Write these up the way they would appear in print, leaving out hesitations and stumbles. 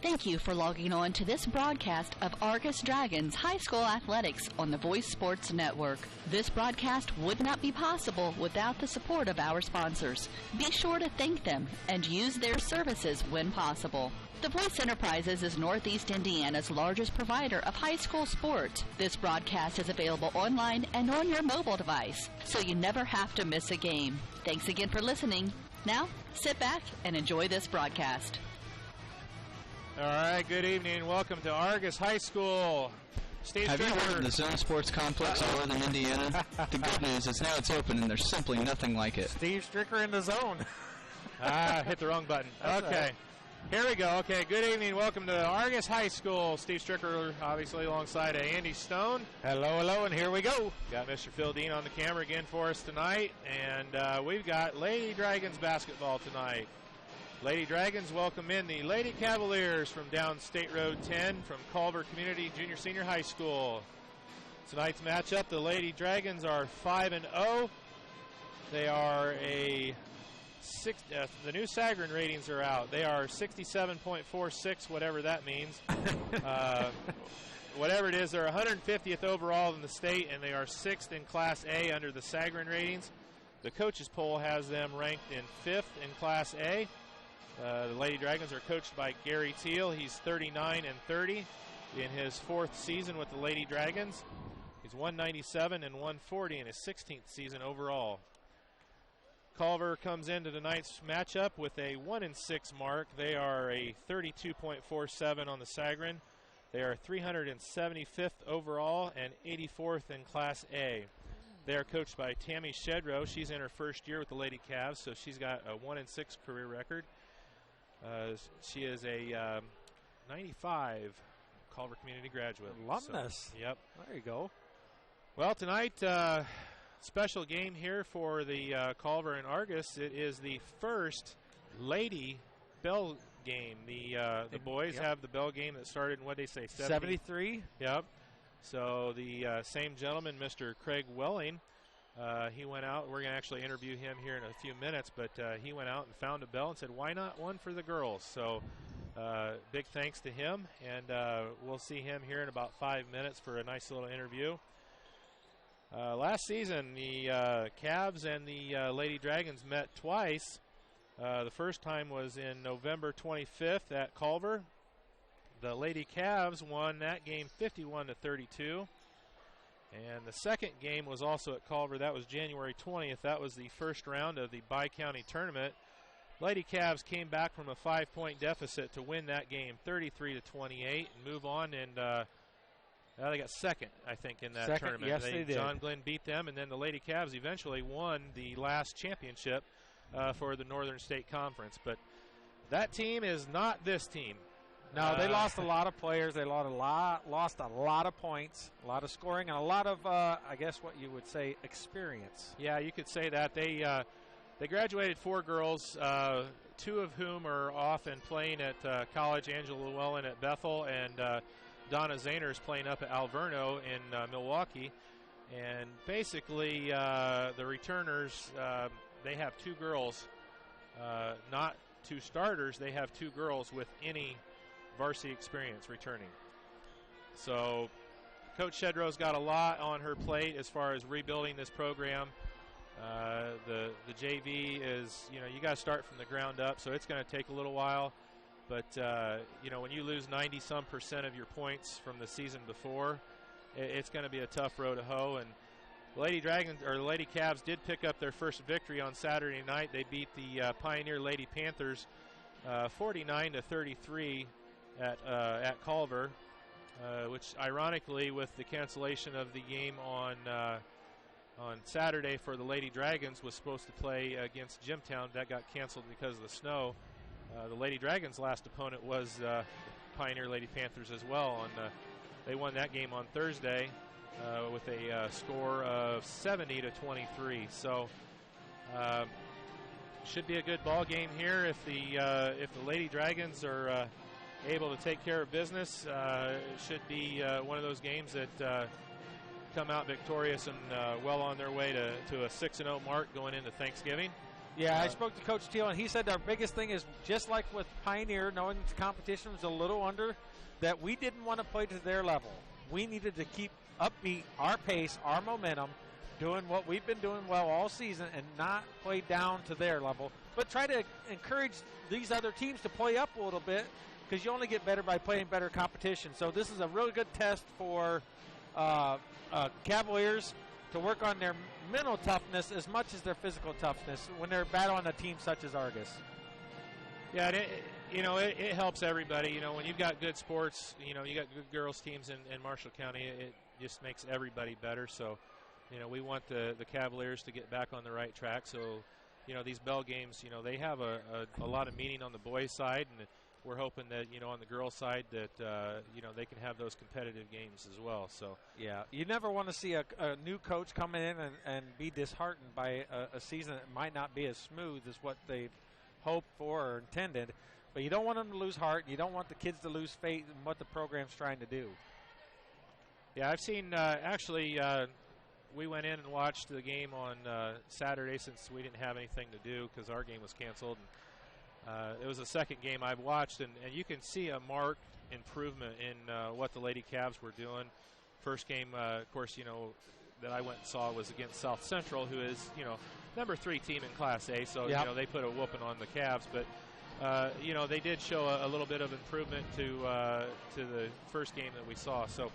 Thank you for logging on to this broadcast of Argos Dragons High School Athletics on the Voice Sports Network. This broadcast would not be possible without the support of our sponsors. Be sure to thank them and use their services when possible. The Voice Enterprises is Northeast Indiana's largest provider of high school sports. This broadcast is available online and on your mobile device, so you never have to miss a game. Thanks again for listening. Now, sit back and enjoy this broadcast. All right, good evening. Welcome to Argos High School. Have you heard of the Zone Sports Complex in northern Indiana? The good news is now it's open and there's simply nothing like it. Steve Stricker in the zone. Hit the wrong button. That's okay. Right. Here we go. Okay, good evening. Welcome to Argos High School. Steve Stricker, obviously, alongside Andy Stone. Hello, and here we go. Got Mr. Phil Dean on the camera again for us tonight. And we've got Lady Dragons basketball tonight. Lady Dragons welcome in the Lady Cavaliers from down State Road 10 from Culver Community Junior Senior High School. Tonight's matchup, the Lady Dragons are 5-0. They are the new Sagarin ratings are out. They are 67.46, whatever that means. Whatever it is, they're 150th overall in the state, and they are 6th in Class A under the Sagarin ratings. The coaches poll has them ranked in 5th in Class A. The Lady Dragons are coached by Gary Teal. He's 39-30 in his 4th season with the Lady Dragons. He's 197 and 140 in his 16th season overall. Culver comes into tonight's matchup with a 1-6 mark. They are a 32.47 on the Sagarin. They are 375th overall and 84th in Class A. They are coached by Tammy Shedrow. She's in her first year with the Lady Cavs, so she's got a 1-6 career record. She is a 95 Culver Community graduate. Alumnus. So, yep. There you go. Well, tonight, special game here for the Culver and Argos. It is the first Lady Bell game. The boys have the Bell game that started in, what they say, 73? Yep. So the same gentleman, Mr. Craig Welling, he went out. We're going to actually interview him here in a few minutes, but he went out and found a bell and said, why not one for the girls? So big thanks to him, and we'll see him here in about 5 minutes for a nice little interview. Last season, the Cavs and the Lady Dragons met twice. The first time was in November 25th at Culver. The Lady Cavs won that game 51-32. And the second game was also at Culver. That was January 20th. That was the first round of the Bi-County tournament. Lady Cavs came back from a 5-point deficit to win that game 33-28 and move on. And they got second, I think, in that tournament. Yes, they did. John Glenn beat them, and then the Lady Cavs eventually won the last championship for the Northern State Conference. But that team is not this team. No, they lost a lot of players. They lost a lot of points, a lot of scoring, and a lot of, I guess what you would say, experience. Yeah, you could say that. They graduated 4 girls, 2 of whom are off and playing at college. Angela Llewellyn at Bethel, and Donna Zahner is playing up at Alverno in Milwaukee. And basically, the returners, they have 2 girls, not 2 starters. They have 2 girls with any varsity experience returning. So Coach Shedrow's got a lot on her plate as far as rebuilding this program. The JV is, you got to start from the ground up, so it's going to take a little while. But, when you lose 90-some% of your points from the season before, it's going to be a tough row to hoe. And the Lady Dragons, or the Lady Cavs, did pick up their first victory on Saturday night. They beat the Pioneer Lady Panthers 49-33 at Culver, which ironically, with the cancellation of the game on Saturday for the Lady Dragons, was supposed to play against Jimtown. That got canceled because of the snow. The Lady Dragons' last opponent was Pioneer Lady Panthers as well, and they won that game on Thursday with a score of 70-23. So should be a good ball game here if the Lady Dragons are able to take care of business. It should be one of those games that come out victorious and well on their way to a 6-0 mark going into Thanksgiving. Yeah, I spoke to Coach Teal, and he said our biggest thing is just like with Pioneer, knowing the competition was a little under, that we didn't want to play to their level. We needed to keep upbeat, our pace, our momentum, doing what we've been doing well all season and not play down to their level, but try to encourage these other teams to play up a little bit because you only get better by playing better competition. So this is a really good test for Cavaliers to work on their mental toughness as much as their physical toughness when they're battling a team such as Argos. Yeah, it helps everybody. When you've got good sports, you got good girls teams in Marshall County, it just makes everybody better. So, we want the Cavaliers to get back on the right track. So, these bell games, they have a lot of meaning on the boys' side, and we're hoping that, on the girls' side that, they can have those competitive games as well. So, yeah, you never want to see a new coach coming in and be disheartened by a season that might not be as smooth as what they hoped for or intended. But you don't want them to lose heart. You don't want the kids to lose faith in what the program's trying to do. Yeah, I've seen, we went in and watched the game on Saturday since we didn't have anything to do because our game was canceled. And, it was the second game I've watched, and you can see a marked improvement in what the Lady Cavs were doing. First game, of course, that I went and saw was against South Central, who is, number 3 team in Class A. So, yep. They put a whooping on the Cavs. But, they did show a little bit of improvement to the first game that we saw. So,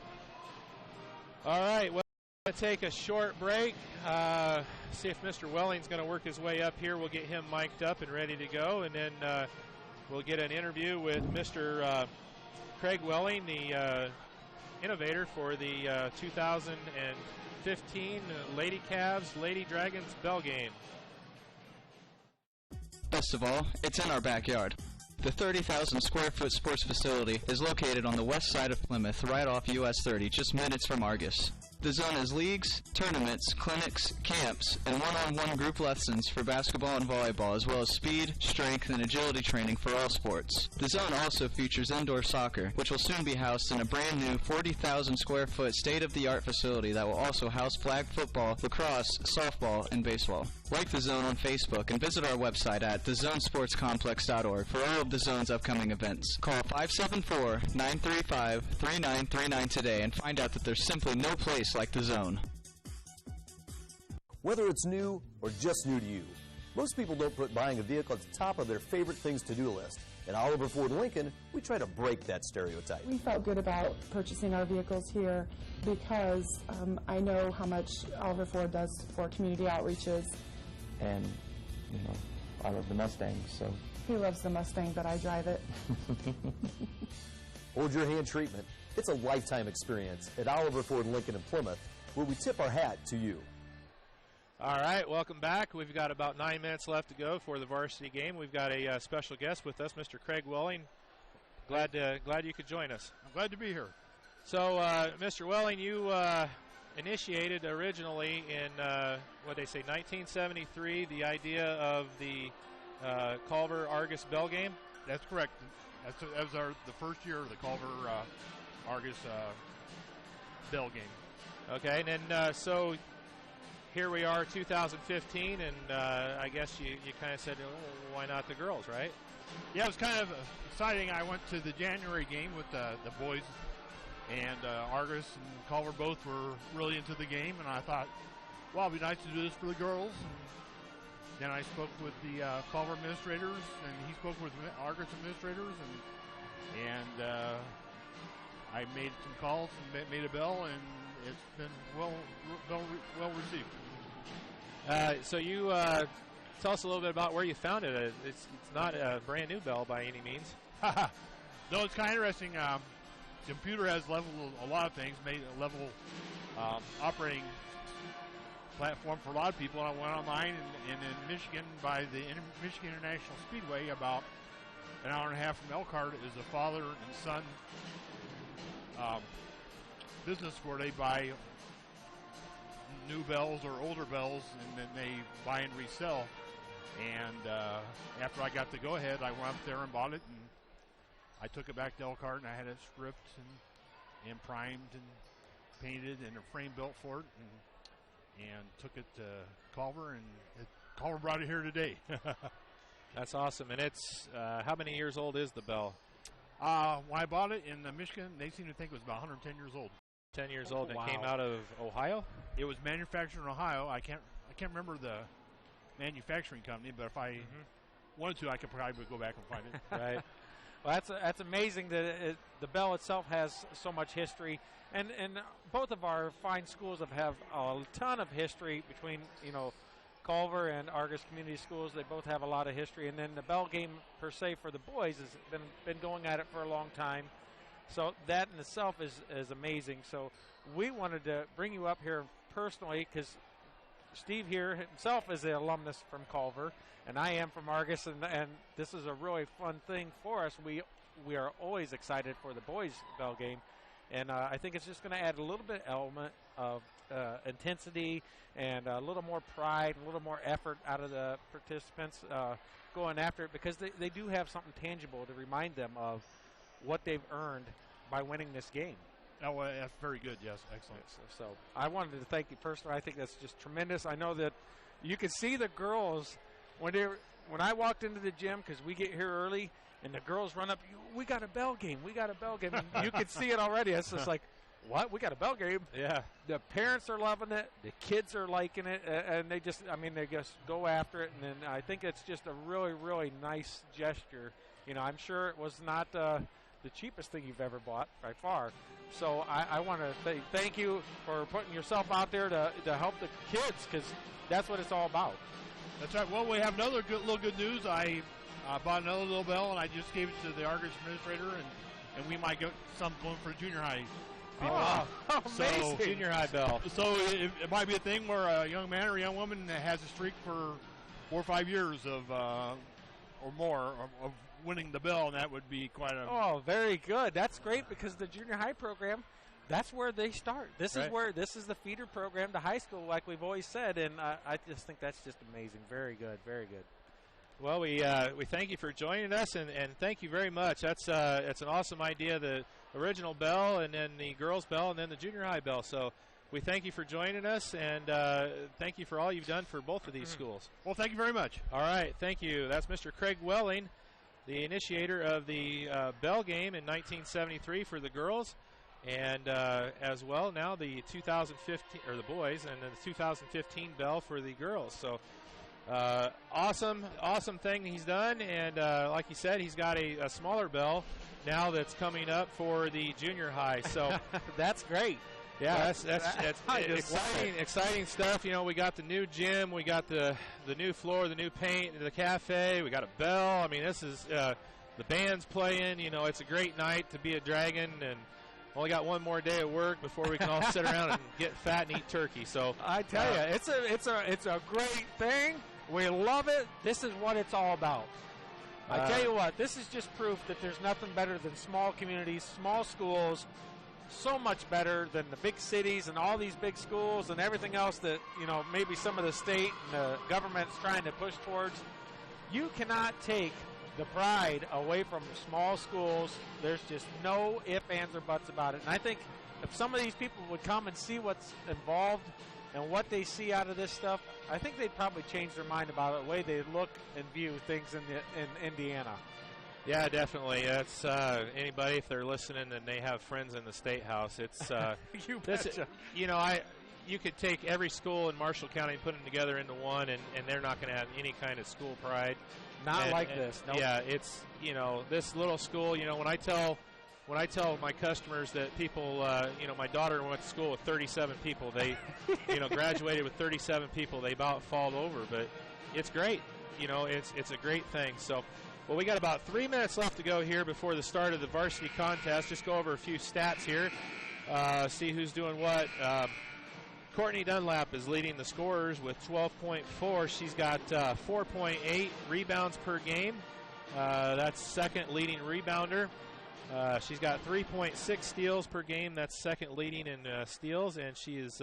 all right, well, we're going to take a short break. See if Mr. Welling's going to work his way up here. We'll get him mic'd up and ready to go. And then we'll get an interview with Mr. Craig Welling, the innovator for the 2015 Lady Cavs, Lady Dragons bell game. Best of all, it's in our backyard. The 30,000 square foot sports facility is located on the west side of Plymouth, right off US 30, just minutes from Argos. The zone has leagues, tournaments, clinics, camps, and one-on-one group lessons for basketball and volleyball, as well as speed, strength, and agility training for all sports. The zone also features indoor soccer, which will soon be housed in a brand new 40,000 square foot state-of-the-art facility that will also house flag football, lacrosse, softball, and baseball. Like the zone on Facebook and visit our website at thezonesportscomplex.org for all of the zone's upcoming events. Call 574-935-3939 today and find out that there's simply no place like the zone. Whether it's new or just new to you, most people don't put buying a vehicle at the top of their favorite things to-do list. At Oliver Ford Lincoln, we try to break that stereotype. We felt good about purchasing our vehicles here because I know how much Oliver Ford does for community outreaches. And, I love the Mustang, so. He loves the Mustang, but I drive it. Hold your hand treatment. It's a lifetime experience at Oliver Ford Lincoln in Plymouth, where we tip our hat to you. All right, welcome back. We've got about 9 minutes left to go for the varsity game. We've got a special guest with us, Mr. Craig Welling. Glad you could join us. I'm glad to be here. So, Mr. Welling, you initiated originally in, 1973, the idea of the Culver Argos bell game? That's correct. That was the first year of the Culver Argos bell game. Okay, and then so here we are, 2015, and I guess you kind of said, why not the girls, right? Yeah, it was kind of exciting. I went to the January game with the boys, and Argos and Culver both were really into the game, and I thought, well, it'd be nice to do this for the girls. And then I spoke with the Culver administrators, and he spoke with Argos administrators, and I made some calls and made a bell, and it's been well received. So you tell us a little bit about where you found it. It's not a brand new bell by any means. No, it's kind of interesting. Computer has leveled a lot of things, made a level operating platform for a lot of people. And I went online and in Michigan by the Michigan International Speedway, about an hour and a half from Elkhart, is a father and son business where they buy new bells or older bells, and then they buy and resell. And after I got the go-ahead, I went up there and bought it, and I took it back to Elkhart, and I had it stripped and primed and painted and a frame built for it, and took it to Culver, and Culver brought it here today. That's awesome. And it's how many years old is the bell? When I bought it in Michigan, they seem to think it was about 110 years old. 10 years old. And Wow. it came out of Ohio? It was manufactured in Ohio. I can't remember the manufacturing company, but if I wanted to, I could probably go back and find it. Right. Well, that's amazing that the bell itself has so much history, and both of our fine schools have a ton of history between Culver and Argos Community Schools. They both have a lot of history, and then the bell game per se for the boys has been going at it for a long time. So that in itself is amazing. So we wanted to bring you up here personally because Steve here himself is an alumnus from Culver, and I am from Argos, and this is a really fun thing for us. We are always excited for the boys' bell game, and I think it's just going to add a little bit element of intensity and a little more pride, a little more effort out of the participants going after it because they do have something tangible to remind them of what they've earned by winning this game. Oh, well, that's very good. Yes, excellent. So I wanted to thank you personally. I think that's just tremendous. I know that you could see the girls when I walked into the gym because we get here early, and the girls run up. We got a bell game. We got a bell game. And you could see it already. It's just like, what? We got a bell game? Yeah. The parents are loving it. The kids are liking it, and they just go after it. And then I think it's just a really, really nice gesture. I'm sure it was not the cheapest thing you've ever bought by far. So I want to say thank you for putting yourself out there to help the kids because that's what it's all about. That's right. Well, we have another good news. I bought another little bell, and I just gave it to the Argos administrator, and we might get some going for junior high. Oh, amazing. So, junior high bell. So it might be a thing where a young man or a young woman has a streak for 4 or 5 years of or more of winning the bell, and that would be quite a... Oh, very good. That's great because the junior high program, that's where they start. This is the feeder program to high school, like we've always said, and I just think that's just amazing. Very good, very good. Well, we thank you for joining us, and thank you very much. It's an awesome idea, the original bell, and then the girls' bell, and then the junior high bell. So we thank you for joining us, and thank you for all you've done for both of these schools. Well, thank you very much. All right, thank you. That's Mr. Craig Welling, the initiator of the bell game in 1973 for the girls, and as well now the 2015 or the boys, and then the 2015 bell for the girls. So awesome thing he's done, and like he said, he's got a smaller bell now that's coming up for the junior high. So that's great. Yeah, that's exciting stuff. We got the new gym, we got the new floor, the new paint, the cafe, we got a bell. I mean, this is the band's playing. It's a great night to be a Dragon, and only got one more day at work before we can all sit around and get fat and eat turkey. So I tell you, it's a great thing. We love it. This is what it's all about. I tell you what, this is just proof that there's nothing better than small communities, small schools. So much better than the big cities and all these big schools and everything else that maybe some of the state and the government's trying to push towards. You cannot take the pride away from small schools. There's just no ifs, ands, or buts about it. And I think if some of these people would come and see what's involved and what they see out of this stuff, I think they'd probably change their mind about the way they look and view things in Indiana. Yeah, definitely. That's anybody, if they're listening and they have friends in the State House, it's you betcha. You could take every school in Marshall County and put them together into one, and they're not going to have any kind of school pride. Not like this. Nope. Yeah, it's this little school. When I tell my customers that people, my daughter went to school with 37 people. They, graduated with 37 people. They about fall over, but it's great. It's a great thing. So. Well, we got about 3 minutes left to go here before the start of the varsity contest. Just go over a few stats here, see who's doing what. Courtney Dunlap is leading the scorers with 12.4. She's got 4.8 rebounds per game. That's second leading rebounder. She's got 3.6 steals per game. That's second leading in steals, and she is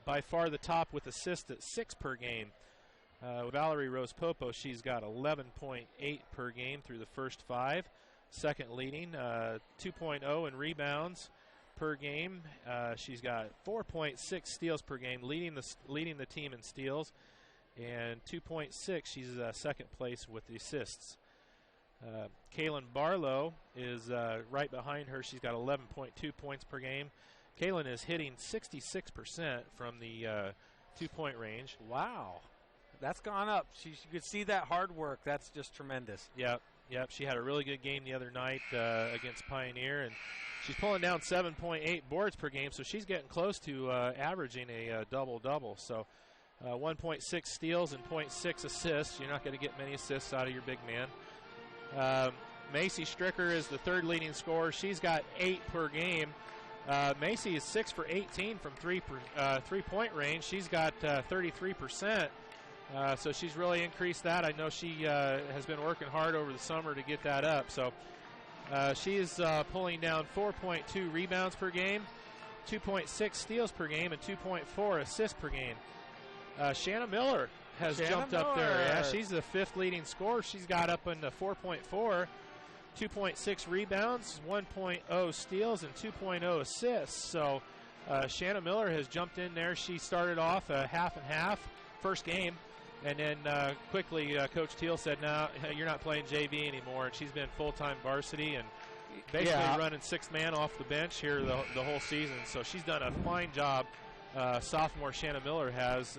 by far the top with assists at 6 per game. Valerie Rose-Popo, she's got 11.8 per game through the first 5. Second leading, 2.0 in rebounds per game. She's got 4.6 steals per game, leading the team in steals. and 2.6. She's second place with the assists. Kaylin Barlow is right behind her. She's got 11.2 points per game. Kaylin is hitting 66% from the 2-point range. Wow. That's gone up. You could see that hard work. That's just tremendous. Yep. She had a really good game the other night against Pioneer, and she's pulling down 7.8 boards per game, so she's getting close to averaging a double-double. So 1.6 steals and 0.6 assists. You're not going to get many assists out of your big man. Macy Stricker is the third leading scorer. She's got 8 per game. Macy is 6 for 18 from three-point range. She's got 33%. So she's really increased that. I know she has been working hard over the summer to get that up. So she's pulling down 4.2 rebounds per game, 2.6 steals per game, and 2.4 assists per game. Shanna Miller has jumped up there. Yeah, she's the 5th leading scorer. She's got up into 4.4, 2.6 rebounds, 1.0 steals, and 2.0 assists. So Shanna Miller has jumped in there. She started off half and half first game. And then quickly, Coach Teal said, "No, you're not playing JV anymore." And she's been full-time varsity and basically running 6th man off the bench here the whole season. So she's done a fine job. Sophomore Shanna Miller has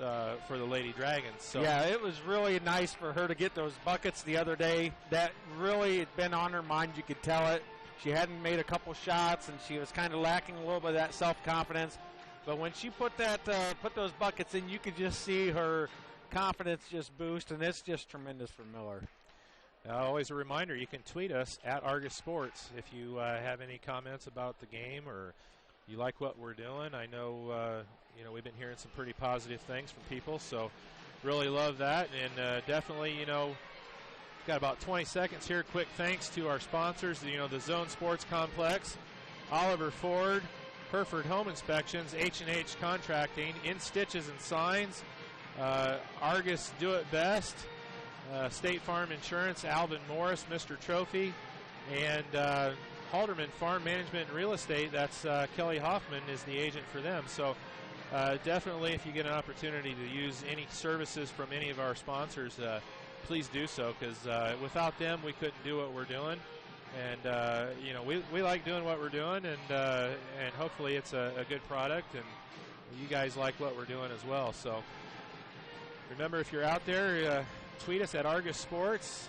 for the Lady Dragons. So yeah, it was really nice for her to get those buckets the other day. That really had been on her mind. You could tell it. She hadn't made a couple shots, and she was kind of lacking a little bit of that self-confidence. But when she put those buckets in, you could just see her confidence just boost, and it's just tremendous for Miller. Always a reminder, you can tweet us at Argos Sports if you have any comments about the game or you like what we're doing. I know we've been hearing some pretty positive things from people, so really love that. And definitely, got about 20 seconds here. Quick thanks to our sponsors, the Zone Sports Complex, Oliver Ford, Hereford Home Inspections, H&H Contracting, In Stitches and Signs, Argus Do It Best, State Farm Insurance, Alvin Morris, Mr. Trophy, and Halderman Farm Management and Real Estate. That's Kelly Hoffman is the agent for them. So definitely, if you get an opportunity to use any services from any of our sponsors, please do so, because without them, we couldn't do what we're doing. And we like doing what we're doing, and hopefully it's a good product, and you guys like what we're doing as well. So remember, if you're out there, tweet us at Argus Sports.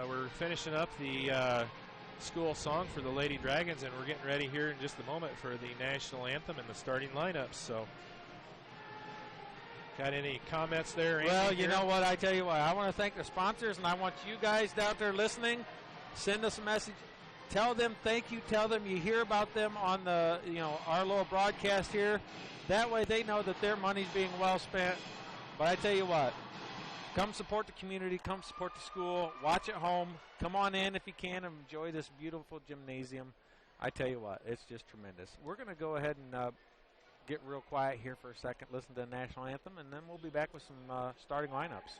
We're finishing up the school song for the Lady Dragons, and we're getting ready here in just a moment for the national anthem and the starting lineups. So got any comments there? Well, you know what? I tell you what, I want to thank the sponsors, and I want you guys out there listening, send us a message. Tell them thank you. Tell them you hear about them on the our little broadcast here. That way they know that their money's being well spent. But I tell you what, come support the community, come support the school, watch at home, come on in if you can, and enjoy this beautiful gymnasium. I tell you what, it's just tremendous. We're going to go ahead and get real quiet here for a second, listen to the national anthem, and then we'll be back with some starting lineups.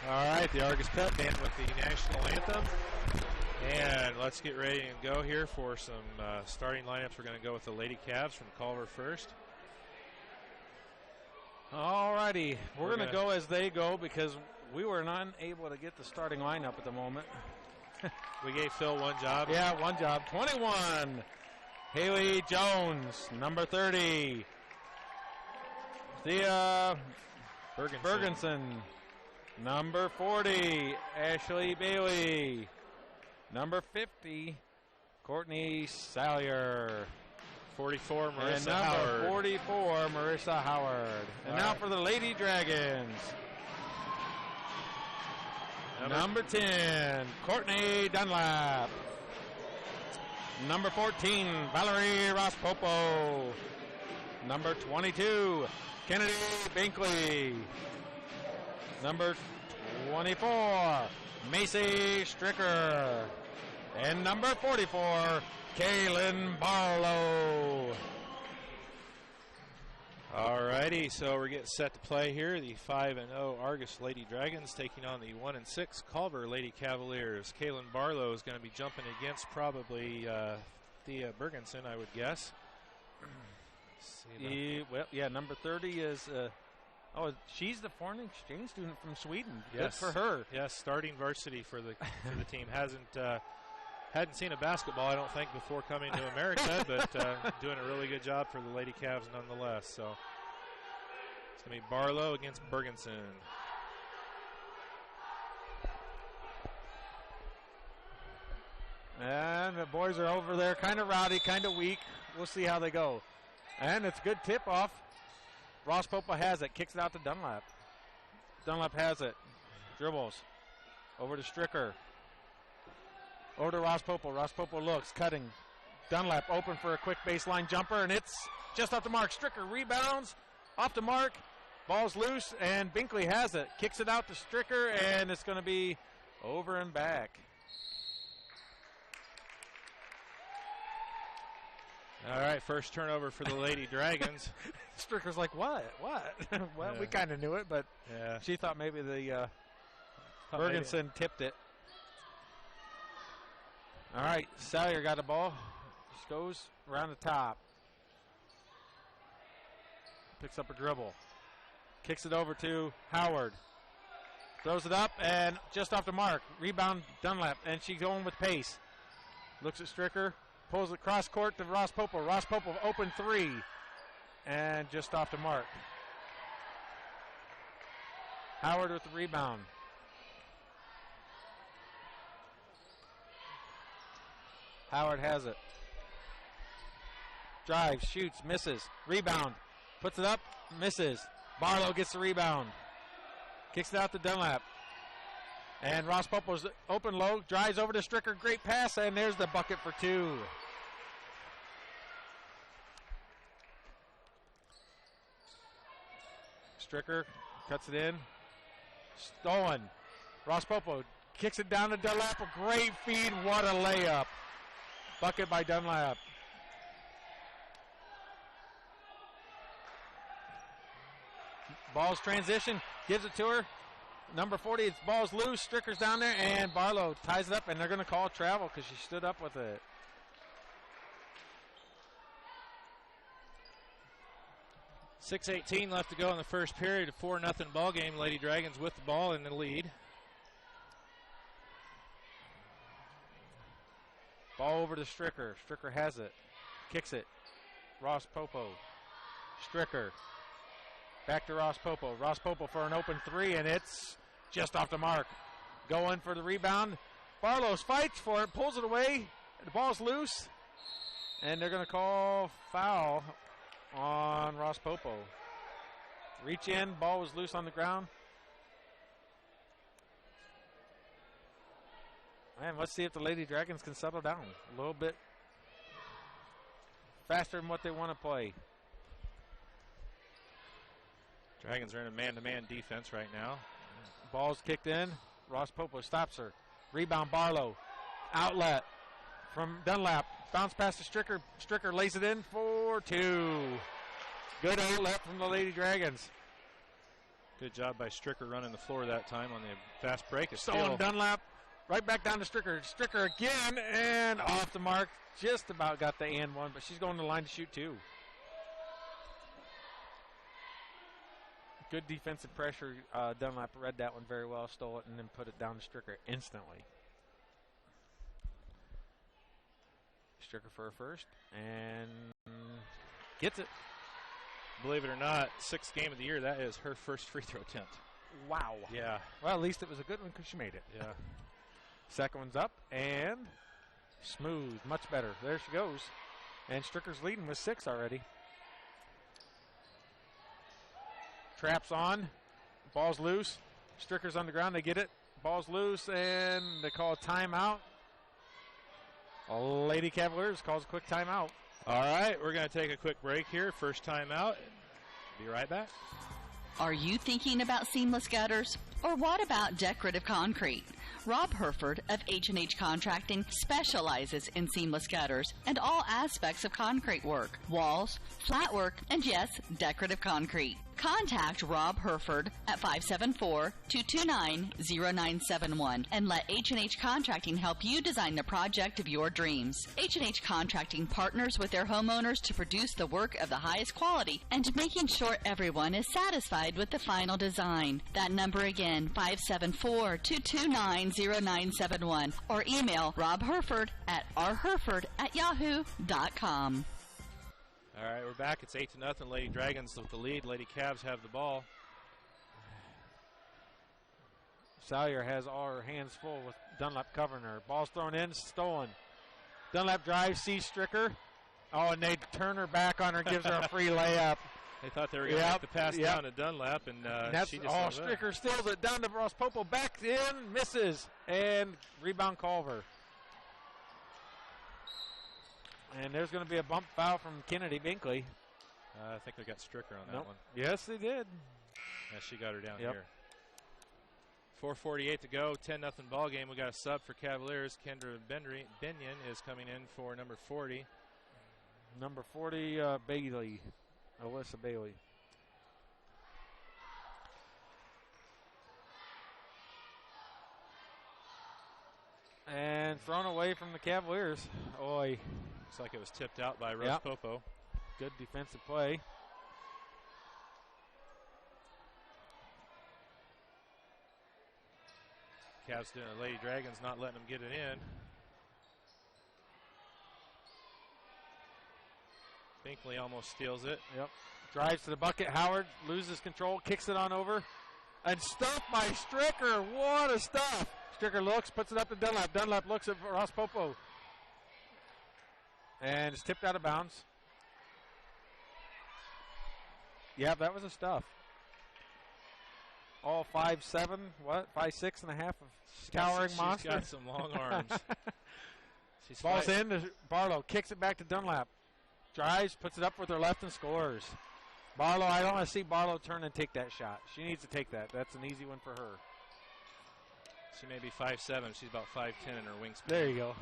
All right, the Argus Pep Band with the national anthem. And let's get ready and go here for some starting lineups. We're going to go with the Lady Cavs from Culver first. All righty. We're going to go as they go because we were unable to get the starting lineup at the moment. We gave Phil one job. Yeah, one job. 21, Haley Jones. Number 30, Thea Bergensen. Number 40, Ashley Bailey. Number 50, Courtney Salyer. 44, And Marissa number Howard. 44, Marissa Howard. And now for the Lady Dragons. Number 10, Courtney Dunlap. Number 14, Valerie Rospopo. Number 22, Kennedy Binkley. Number 24, Macy Stricker. And number 44, Kaylin Barlow. All righty, so we're getting set to play here. The 5-0 Argos Lady Dragons taking on the 1-6 Culver Lady Cavaliers. Kaylin Barlow is going to be jumping against probably Thea Bergensen, I would guess. Number 30 is, she's the foreign exchange student from Sweden. Yes. Good for her. Yes, starting varsity for the team. Hadn't seen a basketball, I don't think, before coming to America, but doing a really good job for the Lady Cavs nonetheless. So it's going to be Barlow against Bergensen. And the boys are over there, kind of rowdy, kind of weak. We'll see how they go. And it's a good tip-off. Rospopo has it, kicks it out to Dunlap. Dunlap has it, dribbles. Over to Stricker. Over to Rospopo. Rospopo looks, cutting. Dunlap open for a quick baseline jumper, and it's just off the mark. Stricker rebounds, off the mark. Ball's loose, and Binkley has it. Kicks it out to Stricker, and it's going to be over and back. All right, first turnover for the Lady Dragons. Stricker's like, what? Well, we kind of knew it, but she thought maybe the Bergensen tipped it. All right, Salyer got a ball. Just goes around the top. Picks up a dribble. Kicks it over to Howard. Throws it up and just off the mark. Rebound Dunlap, and she's going with pace. Looks at Stricker. Pulls it cross court to Rospopo. Rospopo open three. And just off the mark. Howard with the rebound. Howard has it. Drives, shoots, misses. Rebound. Puts it up, misses. Barlow gets the rebound. Kicks it out to Dunlap. And Rospopo's open low. Drives over to Stricker. Great pass, and there's the bucket for two. Stricker cuts it in. Stolen. Rospopo kicks it down to Dunlap. A great feed. What a layup. Bucket by Dunlap. Ball's transition. Gives it to her. Number 40. It's ball's loose. Stricker's down there. And Barlow ties it up. And they're going to call travel because she stood up with it. .6:18 left to go in the first period. A 4-0 ball game. Lady Dragons with the ball in the lead. Ball over to Stricker. Stricker has it. Kicks it. Rospopo. Stricker. Back to Rospopo. Rospopo for an open three, and it's just off the mark. Going for the rebound. Barlow fights for it, pulls it away. The ball's loose, and they're going to call foul on Rospopo. Reach in. Ball was loose on the ground. Man, let's see if the Lady Dragons can settle down a little bit faster than what they want to play. Dragons are in a man-to-man defense right now. Ball's kicked in. Rospopo stops her. Rebound Barlow. Outlet from Dunlap. Bounce pass to Stricker. Stricker lays it in for two. Good outlet from the Lady Dragons. Good job by Stricker running the floor that time on the fast break. Stolen Dunlap. Right back down to Stricker. Stricker again, and off the mark. Just about got the and one, but she's going to the line to shoot two. Good defensive pressure. Dunlap read that one very well, stole it, and then put it down to Stricker instantly. Stricker for a first, and gets it. Believe it or not, sixth game of the year, that is her first free throw attempt. Wow. Yeah. Well, at least it was a good one because she made it. Yeah. Second one's up, and Smooth, much better. There she goes. And Stricker's leading with 6 already. Traps on. Ball's loose. Stricker's on the ground. They get it. Ball's loose, and they call a timeout. Lady Cavaliers calls a quick timeout. All right, we're going to take a quick break here. First timeout. Be right back. Are you thinking about seamless gutters? Or what about decorative concrete? Rob Herford of H&H Contracting specializes in seamless gutters and all aspects of concrete work, walls, flat work, and yes, decorative concrete. Contact Rob Herford at 574-229-0971 and let H&H Contracting help you design the project of your dreams. H&H Contracting partners with their homeowners to produce the work of the highest quality and making sure everyone is satisfied with the final design. That number again, 574-229-0971 or email Rob Herford at rherford@yahoo.com. All right, we're back. It's 8-0. Lady Dragons with the lead. Lady Cavs have the ball. Salyer has all her hands full with Dunlap covering her. Ball's thrown in, stolen. Dunlap drives, sees Stricker. Oh, and they turn her back on her, gives her a free layup. They thought they were going to make the pass down to Dunlap, and she just Stricker steals it down to Ross Popo. Back in, misses, and rebound Culver. And there's going to be a bump foul from Kennedy Binkley. I think they got Stricker on that one. Yes, they did. Yeah, she got her down here. 4:48 to go, 10-0 ball game. We got a sub for Cavaliers. Kendra Benyon is coming in for number 40. Number 40, Bailey. Alyssa Bailey. And thrown away from the Cavaliers. Oi. Looks like it was tipped out by Rose Popo. Good defensive play. Cavs doing it. Lady Dragons not letting them get it in. Binkley almost steals it. Yep. Drives to the bucket. Howard loses control, kicks it on over. And stuffed by Stricker. What a stuff. Stricker looks, puts it up to Dunlap. Dunlap looks at Ross Popo. And it's tipped out of bounds. Yeah, that was a stuff. All 5'7", 5'6" and a half of towering monster. She's got some long arms. Ball's in to Barlow. Kicks it back to Dunlap. Drives, puts it up with her left and scores. Barlow, I don't want to see Barlow turn and take that shot. She needs to take that. That's an easy one for her. She may be 5'7". She's about 5'10" in her wingspan. There you go.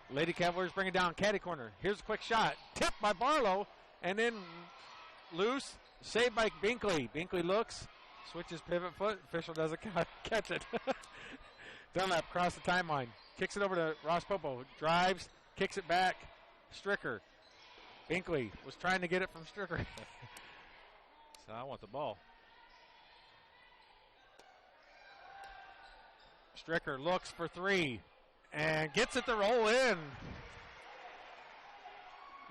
Lady Cavaliers bring it down. Caddy corner. Here's a quick shot. Tipped by Barlow. And then loose. Saved by Binkley. Binkley looks. Switches pivot foot. Official doesn't catch it. Dunlap across the timeline. Kicks it over to Ross Popo. Drives. Kicks it back. Stricker. Binkley was trying to get it from Stricker. So I want the ball. Stricker looks for three and gets it to roll in.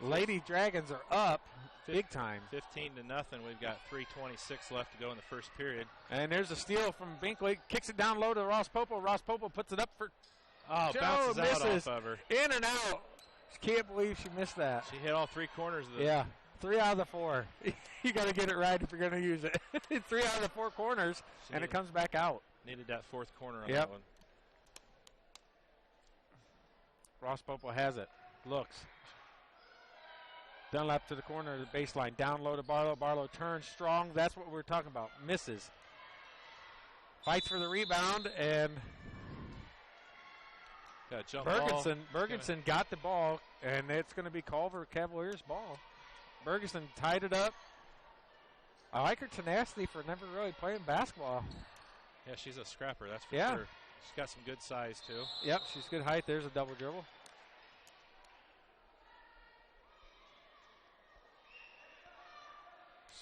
Lady Dragons are up big time. 15-0. We've got 3:26 left to go in the first period. And there's a steal from Binkley. Kicks it down low to Ross Popo. Ross Popo puts it up for bounces misses. out off of her. In and out. Can't believe she missed that. She hit all three corners of the 3 out of the 4. You got to get it right if you're going to use it. 3 out of the 4 corners, and it comes back out. Needed that fourth corner on that one. Ross Popo has it. Looks. Dunlap to the corner of the baseline. Down low to Barlow. Barlow turns strong. That's what we're talking about. Misses. Fights for the rebound, and Bergensen got the ball, and it's going to be Culver Cavaliers' ball. Bergensen tied it up. I like her tenacity for never really playing basketball. Yeah, she's a scrapper, that's for sure. She's got some good size, too. Yep, she's good height. There's a double dribble.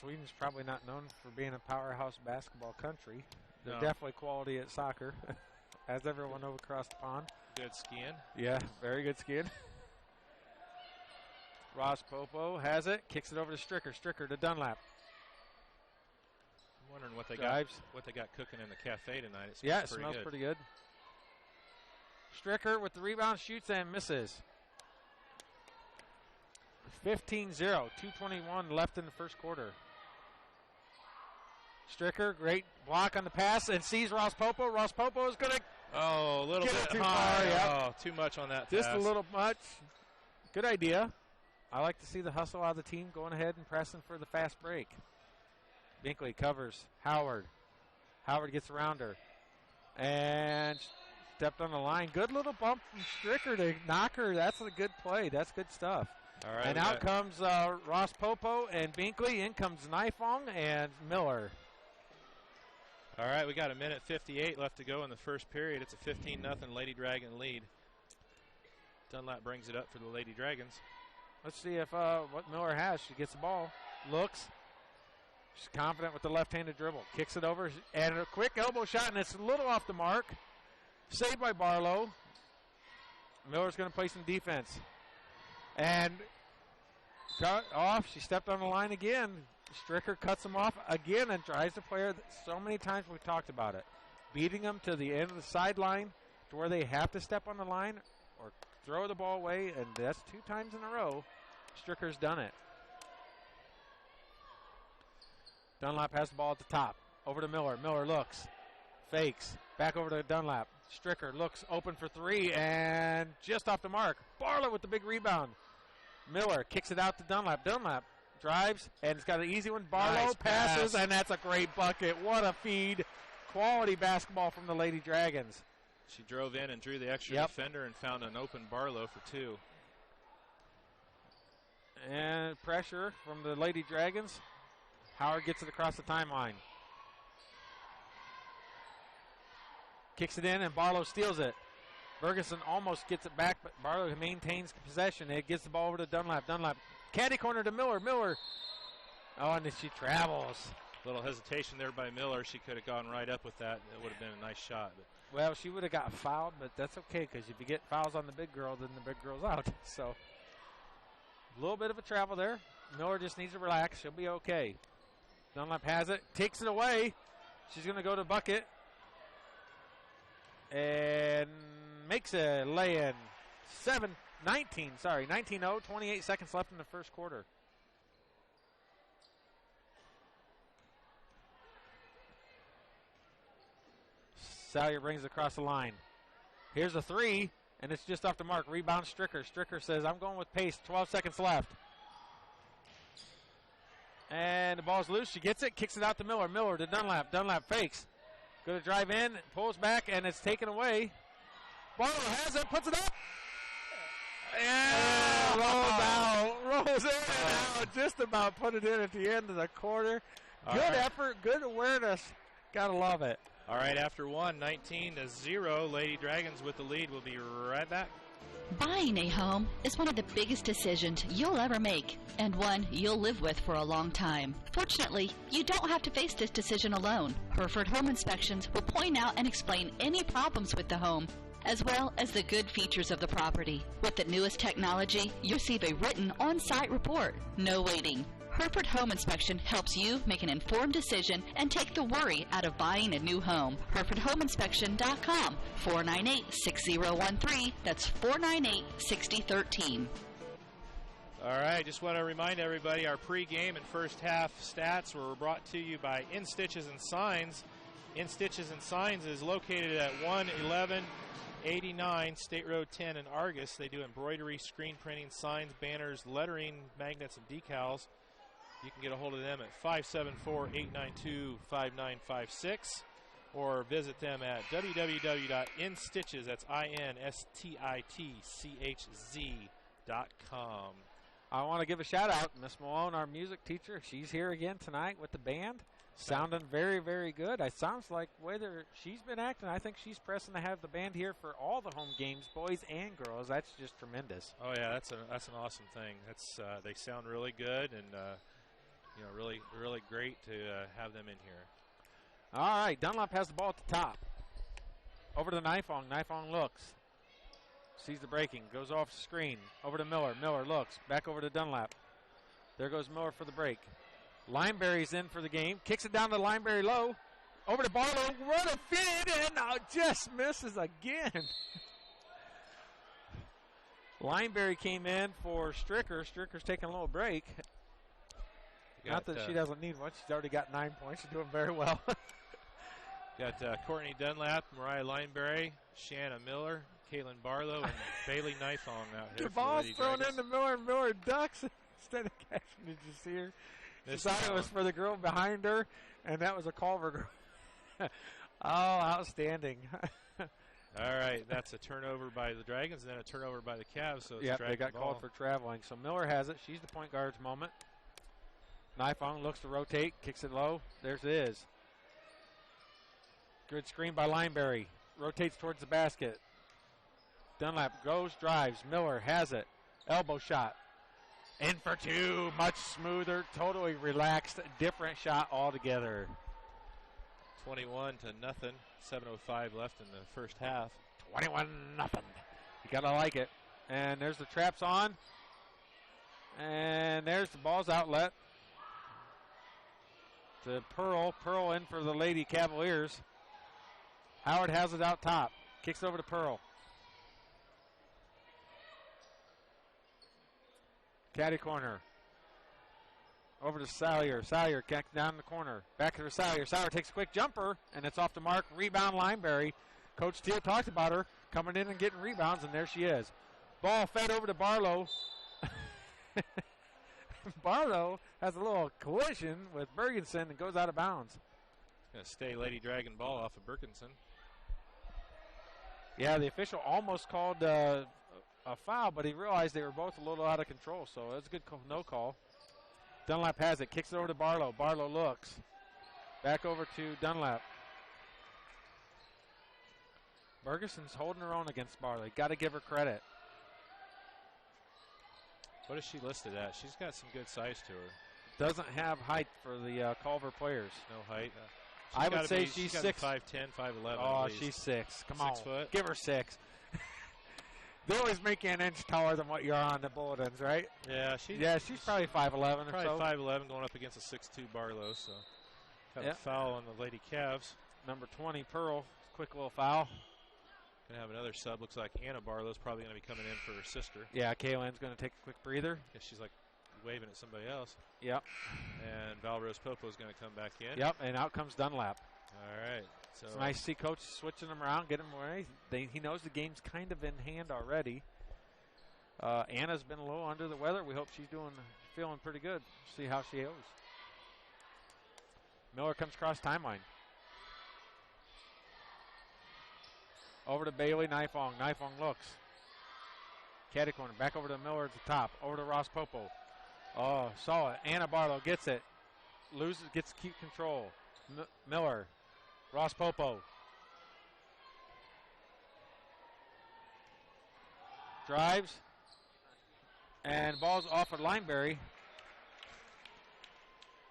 Sweden's probably not known for being a powerhouse basketball country. They're definitely quality at soccer, as everyone over across the pond. Good skiing. Yeah, very good skiing. Ross Popo has it, kicks it over to Stricker. Stricker to Dunlap. I'm wondering what they got cooking in the cafe tonight. It smells pretty good. Stricker with the rebound, shoots and misses. 15-0, 2:21 left in the first quarter. Stricker, great block on the pass, and sees Ross Popo. Ross Popo is going to a little bit too high. far, yep. Oh, too much on that Just pass. a little much. Good idea. I like to see the hustle out of the team going ahead and pressing for the fast break. Binkley covers Howard. Howard gets around her. And stepped on the line. Good little bump from Stricker to knock her. That's a good play. That's good stuff. All right, and out comes Ross Popo and Binkley. In comes Nifong and Miller. All right, we got a minute 58 left to go in the first period. It's a 15-0 Lady Dragon lead. Dunlap brings it up for the Lady Dragons. Let's see if what Miller has. She gets the ball, looks. She's confident with the left-handed dribble. Kicks it over, and a quick elbow shot, and it's a little off the mark. Saved by Barlow. Miller's going to play some defense. And cut off. She stepped on the line again. Stricker cuts him off again and tries to play her. So many times we've talked about it. Beating them to the end of the sideline to where they have to step on the line or throw the ball away, and that's 2 times in a row. Stricker's done it. Dunlap has the ball at the top. Over to Miller. Miller looks. Fakes. Back over to Dunlap. Stricker looks open for 3 and just off the mark. Barlow with the big rebound. Miller kicks it out to Dunlap. Dunlap drives and it's got an easy one. Barlow Nice passes pass. and that's a great bucket. What a feed. Quality basketball from the Lady Dragons. She drove in and drew the extra defender and found an open Barlow for 2. And pressure from the Lady Dragons. Howard gets it across the timeline. Kicks it in and Barlow steals it. Ferguson almost gets it back, but Barlow maintains possession. It gets the ball over to Dunlap. Dunlap, caddy corner to Miller. Miller. Oh, and then she travels. Little hesitation there by Miller. She could have gone right up with that. It would have been a nice shot. But Well, she would have got fouled, but that's okay because if you get fouls on the big girl, then the big girl's out. So a little bit of a travel there. Miller just needs to relax. She'll be okay. Dunlap has it, takes it away. She's going to go to bucket and makes a lay-in. 19-0, 28 seconds left in the first quarter. Salyer brings it across the line. Here's a 3, and it's just off the mark. Rebound Stricker. Stricker says, I'm going with pace. 12 seconds left. And the ball's loose. She gets it, kicks it out to Miller. Miller to Dunlap. Dunlap fakes. Going to drive in, pulls back, and it's taken away. Barlow has it, puts it up. Yeah, rolls in and out. Just about put it in at the end of the quarter. Good effort, good awareness. Got to love it. all right, after 19-0, Lady Dragons with the lead. We'll be right back. Buying a home is one of the biggest decisions you'll ever make, and one you'll live with for a long time. Fortunately, you don't have to face this decision alone. Hereford Home Inspections will point out and explain any problems with the home, as well as the good features of the property. With the newest technology, you'll receive a written on-site report. No waiting. Hereford Home Inspection helps you make an informed decision and take the worry out of buying a new home. HerefordHomeInspection.com, 498-6013. That's 498-6013. All right, just want to remind everybody our pregame and first half stats were brought to you by In Stitches and Signs. In Stitches and Signs is located at 11189 State Road 10 in Argos. They do embroidery, screen printing, signs, banners, lettering, magnets, and decals. You can get a hold of them at 574-892-5956 or visit them at www.institches, that's INSTITCHZ.com. I want to give a shout out, Miss Malone, our music teacher. She's here again tonight with the band. Sounding very, very good. It sounds like whether she's been acting, I think she's pressing to have the band here for all the home games, boys and girls. That's just tremendous. Oh yeah, that's an awesome thing. That's they sound really good and really great to have them in here. All right, Dunlap has the ball at the top. Over to Nifong. Nifong looks. Sees the breaking. Goes off the screen. Over to Miller. Miller looks. Back over to Dunlap. There goes Miller for the break. Lineberry's in for the game. Kicks it down to Lineberry low. Over to Barlow. What a fit, and just misses again. Lineberry came in for Stricker. Stricker's taking a little break. Not that she doesn't need one. She's already got 9 points. She's doing very well. Got Courtney Dunlap, Mariah Lineberry, Shanna Miller, Caitlin Barlow, and Bailey Knifong out here. The ball's thrown into Miller. Miller ducks instead of catching. Did you see her? She thought it was for the girl behind her, and that was a Culver girl. Oh, outstanding. All right, that's a turnover by the Dragons and then a turnover by the Cavs. So yeah, they got called for traveling. So Miller has it. She's the point guard's moment. Knifong looks to rotate, kicks it low. There's it is. Good screen by Lineberry. Rotates towards the basket. Dunlap goes, drives. Miller has it. Elbow shot. In for two. Much smoother. Totally relaxed. Different shot altogether. 21-0. 7:05 left in the first half. 21-0. You got to like it. And there's the traps on. And there's the ball's outlet. To Pearl. Pearl in for the Lady Cavaliers. Howard has it out top. Kicks it over to Pearl. Caddy corner. Over to Salyer. Salyer kicks down the corner. Back to Salyer. Salyer takes a quick jumper, and it's off the mark. Rebound Lineberry. Coach Steele talked about her coming in and getting rebounds, and there she is. Ball fed over to Barlow. Barlow has a little collision with Bergensen and goes out of bounds. Going to stay Lady Dragon ball off of Bergensen. Yeah, the official almost called a foul, but he realized they were both a little out of control, so that's a good no call. Dunlap has it, kicks it over to Barlow. Barlow looks. Back over to Dunlap. Bergensen's holding her own against Barlow. Got to give her credit. What is she listed at? She's got some good size to her. Doesn't have height for the Culver players. No height. I would say she's 6'. 5'10", 5'11". Oh, she's 6. Come 6 on. foot? Give her 6. They always make you an inch taller than what you're on the bulletins, right? Yeah, she's probably 5'11" or so. Probably 5'11", going up against a 6'2" Barlow. So, got a foul on the Lady Cavs. Number 20, Pearl. Quick little foul. Going to have another sub. Looks like Anna Barlow's probably going to be coming in for her sister. Yeah, Kaylin's going to take a quick breather. Yeah, she's like waving at somebody else. Yep. And Valrose Popo's going to come back in. Yep, and out comes Dunlap. All right. So it's nice to see Coach switching them around, getting them away. He knows the game's kind of in hand already. Anna's been a little under the weather. We hope she's feeling pretty good. See how she goes. Miller comes across timeline. Over to Bailey Knifong. Knifong looks. Caddy corner. Back over to Miller at the top. Over to Ross Popo. Oh, saw it. Anna Barlow gets it. Loses, gets to keep control. Miller. Ross Popo. Drives. And ball's off of Lineberry.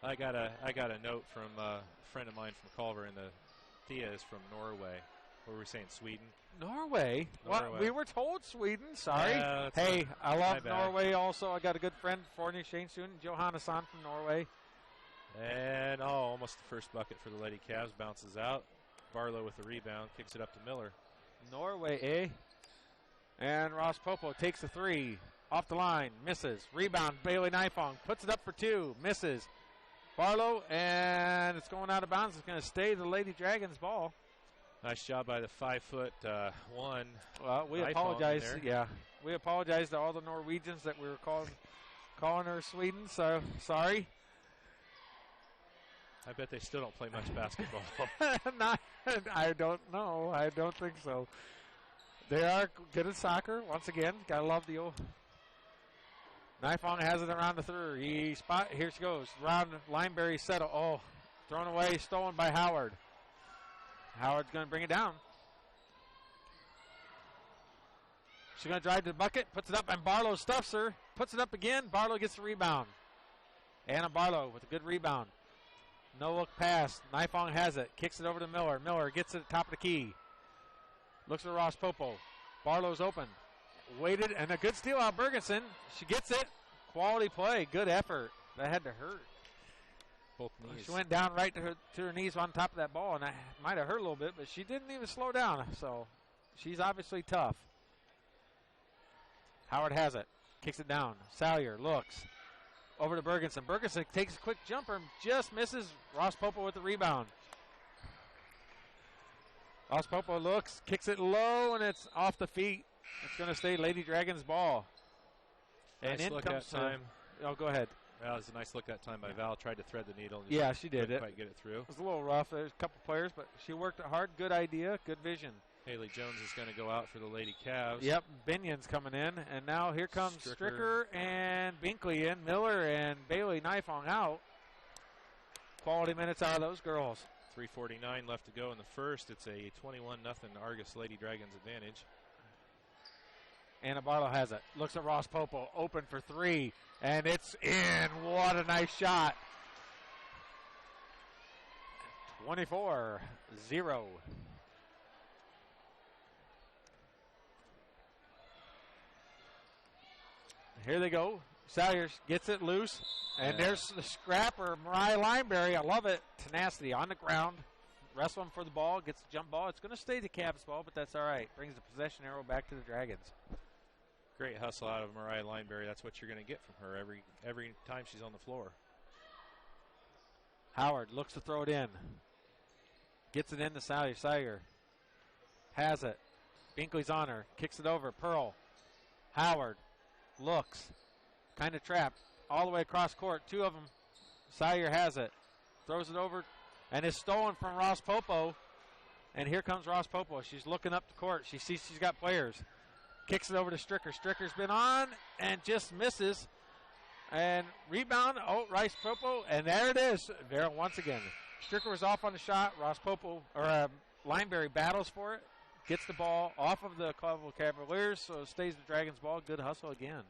I got a note from a friend of mine from Culver, and the Thea is from Norway. What were we saying, Sweden? Norway? What? We were told Sweden. Sorry. Hey, I love Norway also. I got a good friend, Forney Shane student, Johannesson from Norway. And, almost the first bucket for the Lady Cavs. Bounces out. Barlow with the rebound. Kicks it up to Miller. Norway, eh? And Ross Popo takes the three. Off the line. Misses. Rebound. Bailey Knifong puts it up for two. Misses. Barlow, and it's going out of bounds. It's going to stay the Lady Dragons ball. Nice job by the 5'1". Well, we apologize. Yeah, we apologize to all the Norwegians that we were calling her Sweden. So sorry. I bet they still don't play much basketball. I don't know. I don't think so. They are good at soccer. Once again, gotta love the old. Knifong has it around the three spot. Here she goes. Round Lineberry settle. Oh, thrown away, stolen by Howard. Howard's going to bring it down. She's going to drive to the bucket, puts it up, and Barlow stuffs her. Puts it up again. Barlow gets the rebound. Anna Barlow with a good rebound. No look pass. Knifong has it. Kicks it over to Miller. Miller gets it at the top of the key. Looks at Ross Popo. Barlow's open. Waited, and a good steal out Bergensen. She gets it. Quality play. Good effort. That had to hurt. Both knees. She went down right to her knees on top of that ball, and that might have hurt a little bit, but she didn't even slow down. So she's obviously tough. Howard has it. Kicks it down. Salyer looks. Over to Bergensen. Bergensen takes a quick jumper and just misses. Ross Popo with the rebound. Ross Popo looks, kicks it low, and it's off the feet. It's going to stay Lady Dragons ball. Nice and in look comes that time. Oh, go ahead. Well, it was a nice look that time by Val. Tried to thread the needle. And Yeah, she did couldn't it. quite get it through. It was a little rough. There's a couple players, but she worked it hard. Good idea. Good vision. Haley Jones is going to go out for the Lady Cavs. Yep, Binion's coming in, and now here comes Stricker and Binkley in. Miller and Bailey Nifong out. Quality minutes out of those girls. 3:49 left to go in the first. It's a 21-0 Argus Lady Dragons advantage. Anna Barlow has it. Looks at Ross Popo. Open for three. And it's in. What a nice shot. 24-0. Here they go. Salyers gets it loose. And there's the scrapper, Mariah Lineberry. I love it. Tenacity on the ground. Wrestling for the ball. Gets the jump ball. It's going to stay the Cavs ball, but that's all right. Brings the possession arrow back to the Dragons. Great hustle out of Mariah Lineberry. That's what you're going to get from her every time she's on the floor. Howard looks to throw it in. Gets it in to Salyer. Salyer has it. Binkley's on her. Kicks it over. Pearl. Howard looks. Kind of trapped. All the way across court. Two of them. Salyer has it. Throws it over. And is stolen from Ross Popo. And here comes Ross Popo. She's looking up the court. She sees she's got players. Kicks it over to Stricker. Stricker's been on and just misses. And rebound. Oh, Rice Popo. And there it is. There once again. Stricker was off on the shot. Ross Popo, or Lineberry battles for it. Gets the ball off of the Culver Cavaliers, so it stays the Dragons ball. Good hustle again.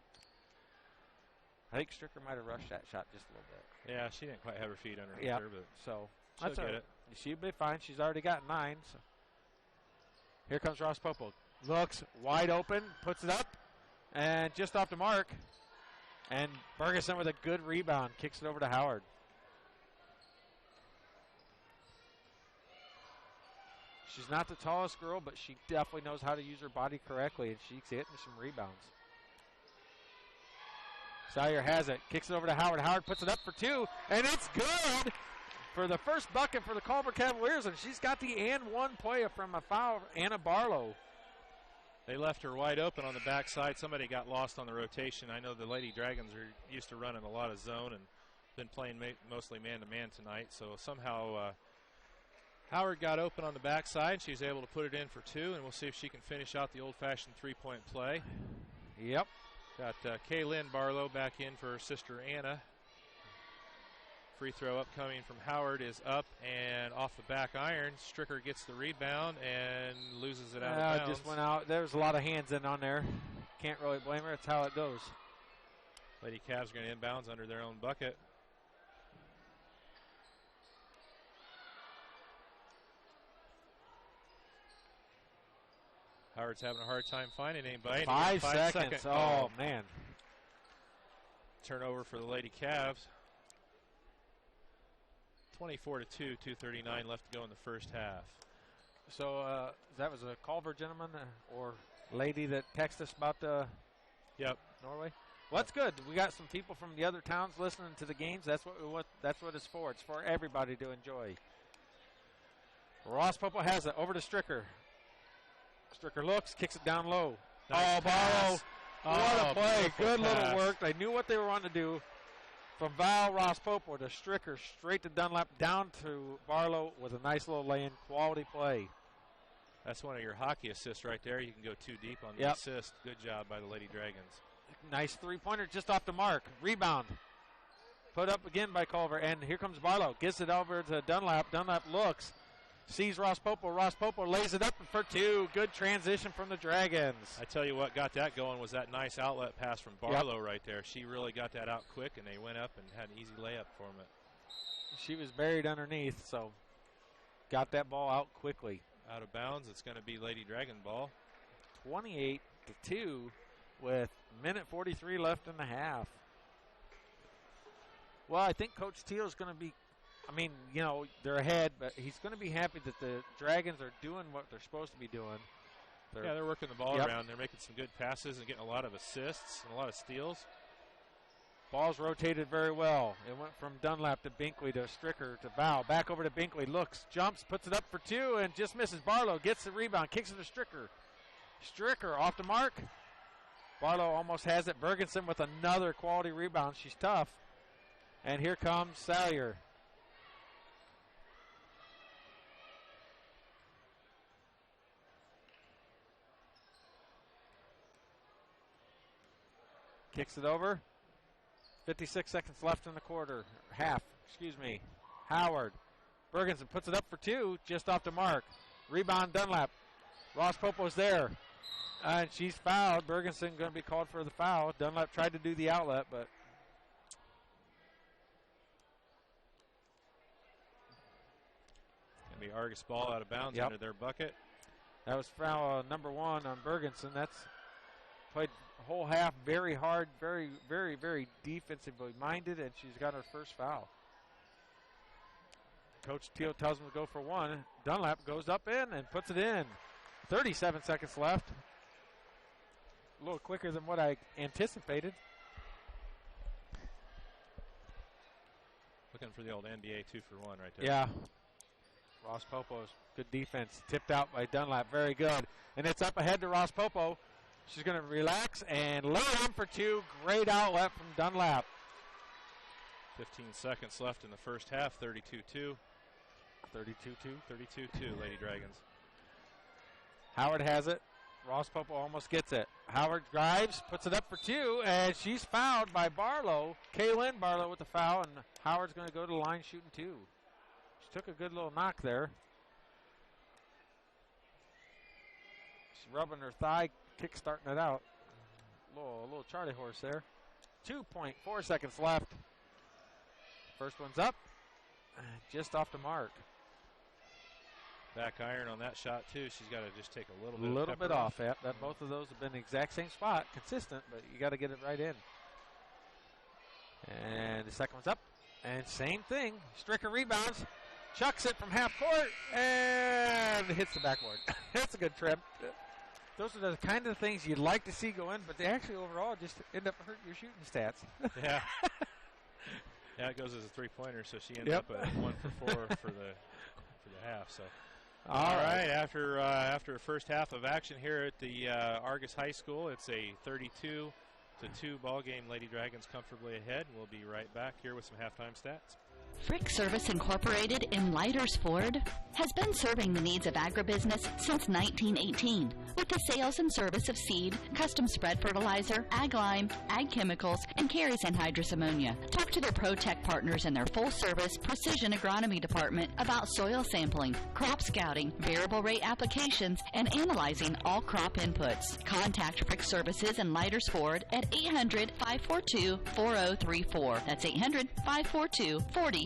I think Stricker might have rushed that shot just a little bit. Yeah, she didn't quite have her feet underneath her, but so that's all right. She'll be fine. She's already got 9. So. Here comes Ross Popo. Looks wide open, puts it up, and just off the mark. And Bergeson with a good rebound, kicks it over to Howard. She's not the tallest girl, but she definitely knows how to use her body correctly, and she's hitting some rebounds. Salyer has it, kicks it over to Howard. Howard puts it up for 2, and it's good for the first bucket for the Culver Cavaliers, and she's got the and one play from a foul, Anna Barlow. They left her wide open on the backside. Somebody got lost on the rotation. I know the Lady Dragons are used to running a lot of zone and been playing mostly man-to-man tonight, so somehow Howard got open on the backside. She was able to put it in for 2, and we'll see if she can finish out the old-fashioned three-point play. Yep. Got Kaylin Barlow back in for her sister Anna. Free throw upcoming from Howard is up and off the back iron. Stricker gets the rebound and loses it out of bounds. Just went out. There was a lot of hands in on there. Can't really blame her. That's how it goes. Lady Cavs are going to inbounds under their own bucket. Howard's having a hard time finding anybody. 5 seconds. Oh, man. Turnover for the Lady Cavs. 24-2, 2:39 left to go in the first half. So that was a Culver gentleman or lady that texted us about Norway. Well, that's good. We got some people from the other towns listening to the games. That's what it's for. It's for everybody to enjoy. Ross Popo has it over to Stricker. Stricker looks, kicks it down low. Nice Barlow. What a play. Good little work. They knew what they were wanting to do. From Val, Ross Popo to Stricker, straight to Dunlap, down to Barlow with a nice little lay-in. Quality play. That's one of your hockey assists right there. You can go too deep on the assist. Good job by the Lady Dragons. Nice three-pointer just off the mark. Rebound. Put up again by Culver, and here comes Barlow. Gets it over to Dunlap. Dunlap looks. Sees Ross Popo. Ross Popo lays it up for 2. Good transition from the Dragons. I tell you what got that going was that nice outlet pass from Barlow right there. She really got that out quick, and they went up and had an easy layup for them. She was buried underneath, so got that ball out quickly. Out of bounds. It's going to be Lady Dragon ball. 28-2 with minute 43 left in the half. Well, I think Coach Teal is going to be, they're ahead, but he's going to be happy that the Dragons are doing what they're supposed to be doing. They're working the ball around. They're making some good passes and getting a lot of assists and a lot of steals. Ball's rotated very well. It went from Dunlap to Binkley to Stricker to Val. Back over to Binkley. Looks, jumps, puts it up for two, and just misses. Barlow gets the rebound, kicks it to Stricker. Stricker off the mark. Barlow almost has it. Bergensen with another quality rebound. She's tough. And here comes Salyer. Kicks it over. 56 seconds left in the quarter. Howard. Bergensen puts it up for two, just off the mark. Rebound Dunlap. Ross Popo's there. And she's fouled. Bergensen going to be called for the foul. Dunlap tried to do the outlet, but going to be Argus ball out of bounds under their bucket. That was foul number one on Bergensen. That's played the whole half very hard, very, very, very defensively minded, and she's got her first foul. Coach Teal tells him to go for one. Dunlap goes up in and puts it in. 37 seconds left. A little quicker than what I anticipated. Looking for the old NBA 2-for-1 right there. Yeah. Ross Popo's good defense. Tipped out by Dunlap. Very good. And it's up ahead to Ross Popo. She's going to relax and lay on for two. Great outlet from Dunlap. 15 seconds left in the first half. 32-2. 32-2. 32-2, Lady Dragons. Howard has it. Ross Popo almost gets it. Howard drives, puts it up for two, and she's fouled by Barlow. Kaylin Barlow with the foul, and Howard's going to go to the line shooting two. She took a good little knock there. She's rubbing her thigh, kick-starting it out. A little Charlie horse there. 2.4 seconds left. First one's up, just off the mark. Back iron on that shot, too. She's got to just take a little bit off. Yep. Both of those have been the exact same spot, consistent, but you got to get it right in. And the second one's up, and same thing. Stricker rebounds, chucks it from half court, and hits the backboard. That's a good trip. Those are the kind of things you'd like to see go in, but they actually overall just end up hurting your shooting stats. Yeah. Yeah, it goes as a three-pointer, so she ends up at 1 for 4 for the half. So. All right, after a first half of action here at the Argus High School, it's a 32-2 ball game. Lady Dragons comfortably ahead. We'll be right back here with some halftime stats. Frick Service Incorporated in Leitersford has been serving the needs of agribusiness since 1918 with the sales and service of seed, custom spread fertilizer, ag lime, ag chemicals, and carries anhydrous ammonia. Talk to their ProTech partners in their full-service precision agronomy department about soil sampling, crop scouting, variable rate applications, and analyzing all crop inputs. Contact Frick Services in Leitersford at 800-542-4034. That's 800-542-4034.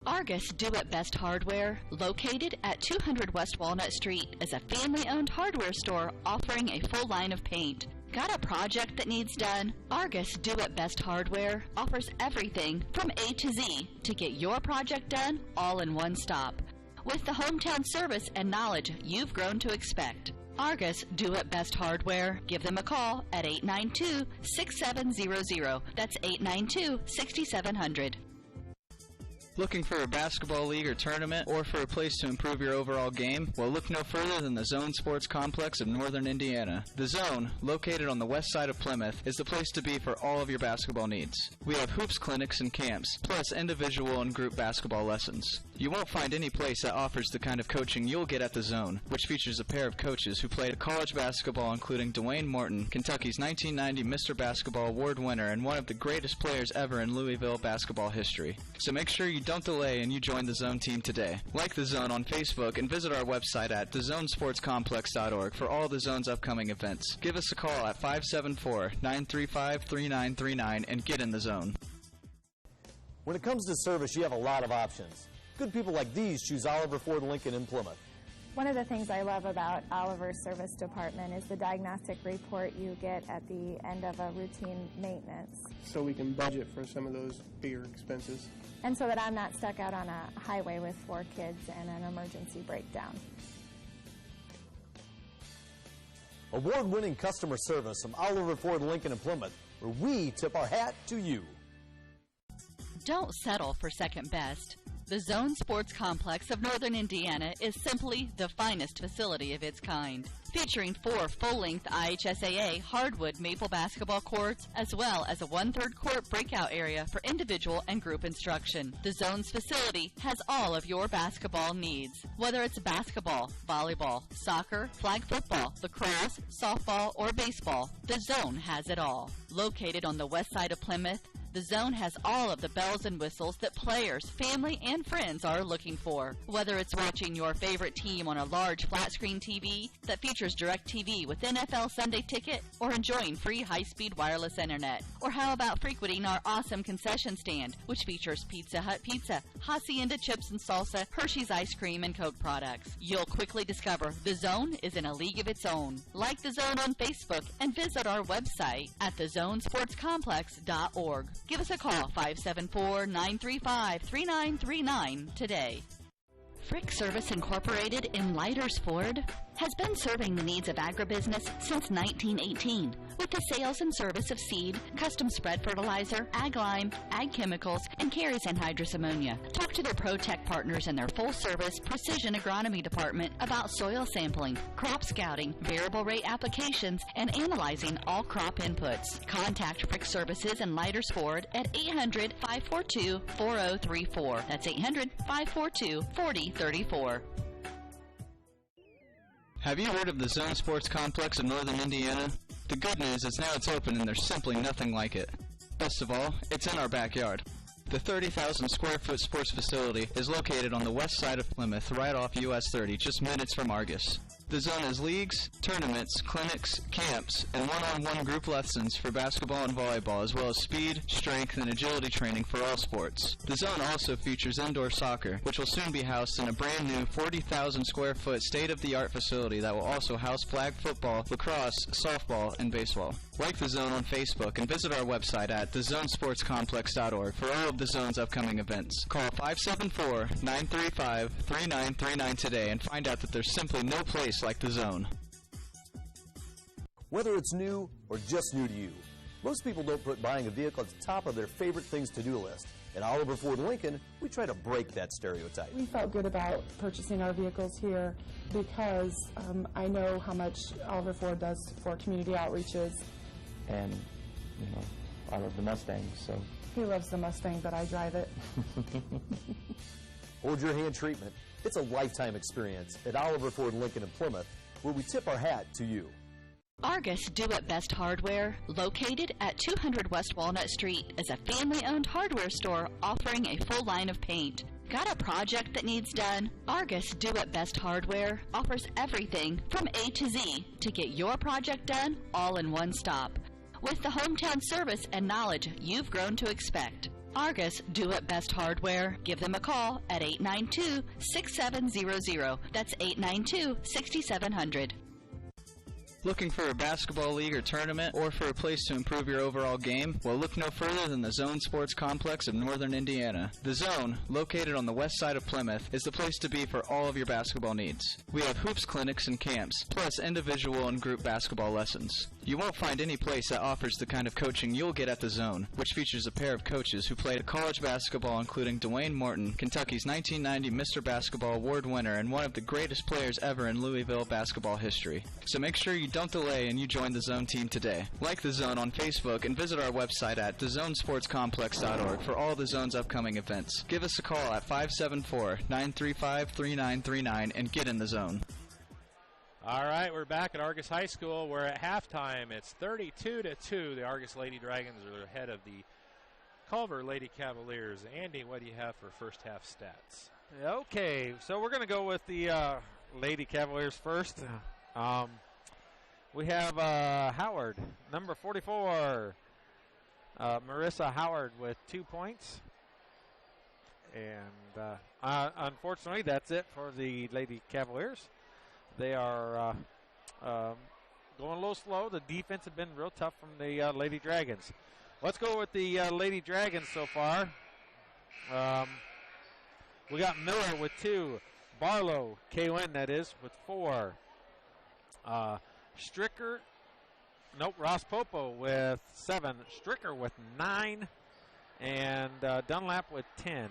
Argus Do It Best Hardware, located at 200 West Walnut Street, is a family-owned hardware store offering a full line of paint. Got a project that needs done? Argus Do It Best Hardware offers everything from A to Z to get your project done all in one stop. With the hometown service and knowledge you've grown to expect. Argus Do It Best Hardware. Give them a call at 892-6700. That's 892-6700. Looking for a basketball league or tournament, or for a place to improve your overall game? Well, look no further than the Zone Sports Complex of Northern Indiana. The Zone, located on the west side of Plymouth, is the place to be for all of your basketball needs. We have hoops clinics and camps, plus individual and group basketball lessons. You won't find any place that offers the kind of coaching you'll get at the Zone, which features a pair of coaches who played college basketball, including Dwayne Morton, Kentucky's 1990 Mr. Basketball Award winner and one of the greatest players ever in Louisville basketball history. So make sure you don't delay and you join the Zone team today. Like the Zone on Facebook and visit our website at thezonesportscomplex.org for all the Zone's upcoming events. Give us a call at 574-935-3939 and get in the Zone. When it comes to service, you have a lot of options. Good people like these choose Oliver Ford Lincoln in Plymouth. One of the things I love about Oliver's service department is the diagnostic report you get at the end of a routine maintenance. So we can budget for some of those bigger expenses. And so that I'm not stuck out on a highway with 4 kids and an emergency breakdown. Award-winning customer service from Oliver Ford Lincoln and Plymouth, where we tip our hat to you. Don't settle for second best. The Zone Sports Complex of Northern Indiana is simply the finest facility of its kind, featuring 4 full-length IHSAA hardwood maple basketball courts, as well as a 1/3 court breakout area for individual and group instruction. The Zone's facility has all of your basketball needs, whether it's basketball, volleyball, soccer, flag football, lacrosse, softball, or baseball. The Zone has it all. Located on the west side of Plymouth, the Zone has all of the bells and whistles that players, family, and friends are looking for. Whether it's watching your favorite team on a large flat-screen TV that features DirecTV with NFL Sunday Ticket, or enjoying free high-speed wireless internet. Or how about frequenting our awesome concession stand, which features Pizza Hut pizza, Hacienda chips and salsa, Hershey's ice cream, and Coke products. You'll quickly discover the Zone is in a league of its own. Like the Zone on Facebook and visit our website at thezonesportscomplex.org. Give us a call, 574-935-3939 today. Frick Service Incorporated in Leitersford has been serving the needs of agribusiness since 1918 with the sales and service of seed, custom spread fertilizer, ag lime, ag chemicals, and carries anhydrous ammonia. Talk to their ProTech partners in their full-service precision agronomy department about soil sampling, crop scouting, variable rate applications, and analyzing all crop inputs. Contact Frick Services in Leitersford at 800-542-4034. That's 800-542-4034. Have you heard of the Zone Sports Complex of Northern Indiana? The good news is now it's open and there's simply nothing like it. Best of all, it's in our backyard. The 30,000 square foot sports facility is located on the west side of Plymouth, right off US 30, just minutes from Argos. The Zone has leagues, tournaments, clinics, camps, and one-on-one group lessons for basketball and volleyball, as well as speed, strength, and agility training for all sports. The Zone also features indoor soccer, which will soon be housed in a brand new 40,000 square foot state-of-the-art facility that will also house flag football, lacrosse, softball, and baseball. Like the Zone on Facebook and visit our website at thezonesportscomplex.org for all of the Zone's upcoming events. Call 574-935-3939 today and find out that there's simply no place like the Zone. Whether it's new or just new to you, most people don't put buying a vehicle at the top of their favorite things to do list. At Oliver Ford Lincoln, we try to break that stereotype. We felt good about purchasing our vehicles here because I know how much Oliver Ford does for community outreaches. And, I love the Mustang, so. He loves the Mustang, but I drive it. Hold your hand treatment. It's a lifetime experience at Oliver Ford Lincoln in Plymouth, where we tip our hat to you. Argos Do It Best Hardware, located at 200 West Walnut Street, is a family-owned hardware store offering a full line of paint. Got a project that needs done? Argos Do It Best Hardware offers everything from A to Z to get your project done all in one stop, with the hometown service and knowledge you've grown to expect. Argos Do It Best Hardware. Give them a call at 892-6700. That's 892-6700. Looking for a basketball league or tournament, or for a place to improve your overall game? Well, look no further than the Zone Sports Complex of Northern Indiana. The Zone, located on the west side of Plymouth, is the place to be for all of your basketball needs. We have hoops clinics and camps, plus individual and group basketball lessons. You won't find any place that offers the kind of coaching you'll get at the Zone, which features a pair of coaches who played college basketball, including Dwayne Morton, Kentucky's 1990 Mr. Basketball Award winner and one of the greatest players ever in Louisville basketball history. So make sure you don't delay and you join the Zone team today. Like the Zone on Facebook and visit our website at thezonesportscomplex.org for all the Zone's upcoming events. Give us a call at 574-935-3939 and get in the Zone. All right, we're back at Argos High School. We're at halftime. It's 32-2. The Argos Lady Dragons are ahead of the Culver Lady Cavaliers. Andy, what do you have for first half stats? Okay, so we're going to go with the Lady Cavaliers first. We have Howard, number 44, Marissa Howard with 2 points. And unfortunately, that's it for the Lady Cavaliers. They are going a little slow. The defense has been real tough from the Lady Dragons. Let's go with the Lady Dragons so far. We got Miller with 2. Barlow, Kaylin, that is, with 4. Ross Popo with 7, Stricker with 9, and Dunlap with 10.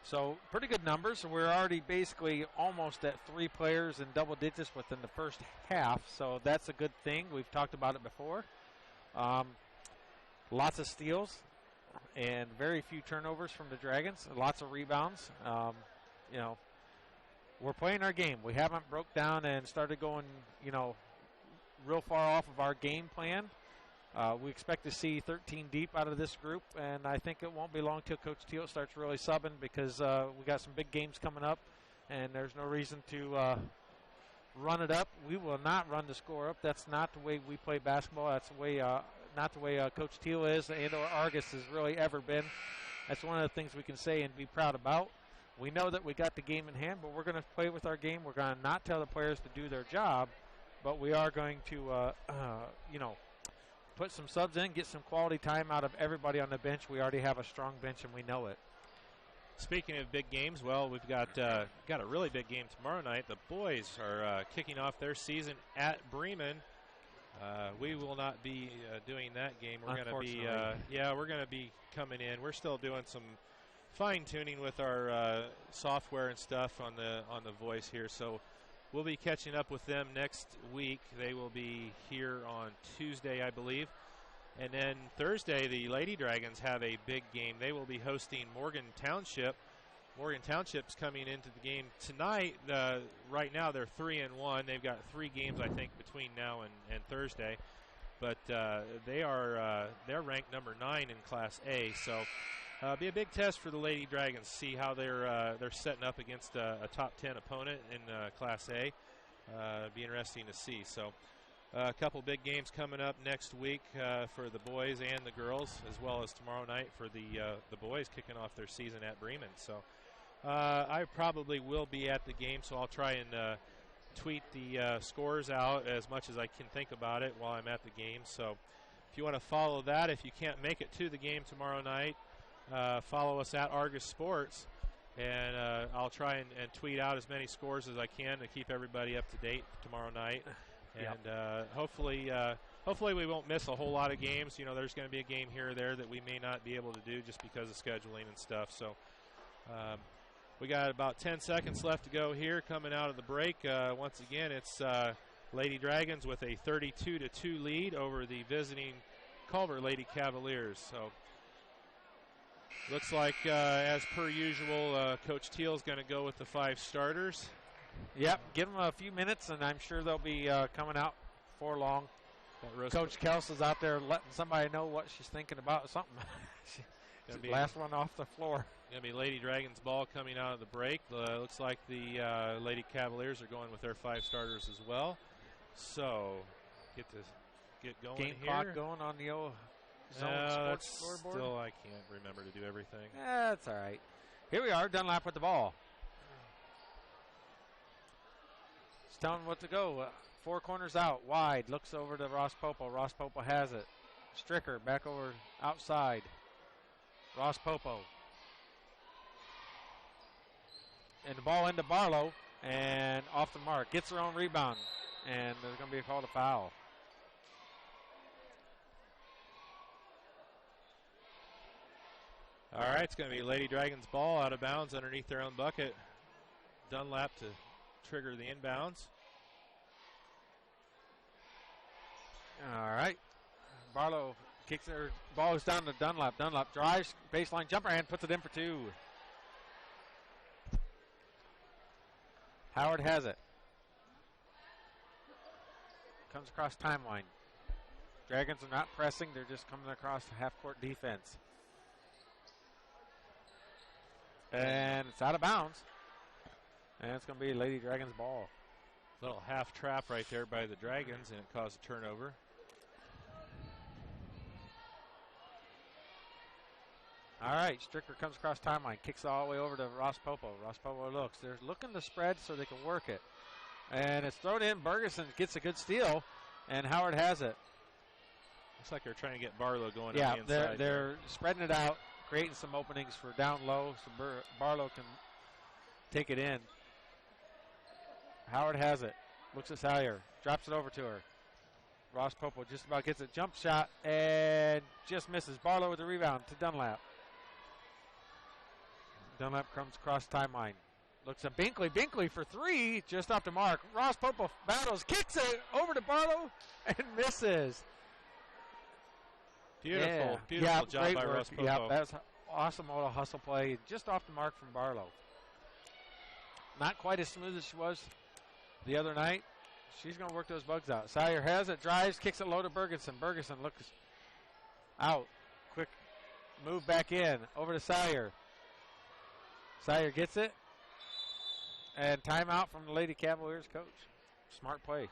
So pretty good numbers. We're already basically almost at 3 players in double digits within the first half, so that's a good thing. We've talked about it before. Lots of steals and very few turnovers from the Dragons. Lots of rebounds. We're playing our game. We haven't broke down and started going, real far off of our game plan. We expect to see 13 deep out of this group, and I think it won't be long till Coach Teal starts really subbing because we got some big games coming up, and there's no reason to run it up. We will not run the score up. That's not the way we play basketball. That's the way, not the way Coach Teal is and or Argos has really ever been. That's one of the things we can say and be proud about. We know that we got the game in hand, but we're going to play with our game. We're going to not tell the players to do their job, but we are going to, put some subs in, get some quality time out of everybody on the bench. We already have a strong bench, and we know it. Speaking of big games, well, we've got a really big game tomorrow night. The boys are kicking off their season at Bremen. We will not be doing that game. We're going to be, we're going to be coming in. We're still doing some fine tuning with our software and stuff on the voice here. So we'll be catching up with them next week. They will be here on Tuesday, I believe. And then Thursday, the Lady Dragons have a big game. They will be hosting Morgan Township. Morgan Township's coming into the game tonight. Right now, they're 3-1. They've got 3 games, I think, between now and Thursday. But they're ranked number 9 in Class A. So be a big test for the Lady Dragons. See how they're setting up against a top 10 opponent in Class A. Be interesting to see. So a couple big games coming up next week for the boys and the girls, as well as tomorrow night for the boys kicking off their season at Bremen. So I probably will be at the game, so I'll try and tweet the scores out as much as I can think about it while I'm at the game. So if you want to follow that, if you can't make it to the game tomorrow night, follow us at Argos Sports, and I'll try and tweet out as many scores as I can to keep everybody up to date tomorrow night. And hopefully we won't miss a whole lot of games. There's going to be a game here or there that we may not be able to do just because of scheduling and stuff. So we got about 10 seconds left to go here coming out of the break. Once again, it's Lady Dragons with a 32-2 lead over the visiting Culver Lady Cavaliers. So looks like, as per usual, Coach Teal's going to go with the 5 starters. Yep, give them a few minutes, and I'm sure they'll be coming out before long. Coach Kelsey's out there letting somebody know what she's thinking about something. She's the last one off the floor. Going to be Lady Dragons ball coming out of the break. Looks like the Lady Cavaliers are going with their 5 starters as well. So get going Game here. clock going on the old zone sports scoreboard. Still, I can't remember to do everything. That's all right. Here we are, Dunlap with the ball. Telling what to go. 4 corners out, wide. Looks over to Ross Popo. Ross Popo has it. Stricker back over outside. Ross Popo. And the ball into Barlow. And off the mark. Gets her own rebound. And there's going to be a call to foul. All right, it's going to be Lady Dragons ball out of bounds underneath their own bucket. Dunlap to trigger the inbounds. All right. Barlow kicks her ball is down to Dunlap. Dunlap drives, baseline jumper, and puts it in for 2. Howard has it. Comes across timeline. Dragons are not pressing. They're just coming across the half-court defense. And it's out of bounds. And it's going to be Lady Dragons ball. Little half trap right there by the Dragons, and it caused a turnover. All right, Stricker comes across timeline, kicks all the way over to Ross Popo. Ross Popo looks. They're looking to spread so they can work it. And it's thrown in. Bergeson gets a good steal, and Howard has it. Looks like they're trying to get Barlow going yeah, on the inside. They're spreading it out, creating some openings for down low so Barlow can take it in. Howard has it. Looks at Salyer. Drops it over to her. Ross Popo just about gets a jump shot and just misses. Barlow with the rebound to Dunlap. Dunlap comes across timeline. Looks at Binkley. Binkley for three. Just off the mark. Ross Popo battles. Kicks it over to Barlow and misses. Beautiful job by Ross Popo. Yeah, that's awesome little hustle play. Just off the mark from Barlow. Not quite as smooth as she was the other night. She's going to work those bugs out. Salyer has it, drives, kicks it low to Bergeson. Bergeson looks out. Quick move back in. Over to Salyer. Salyer gets it. And timeout from the Lady Cavaliers coach. Smart play.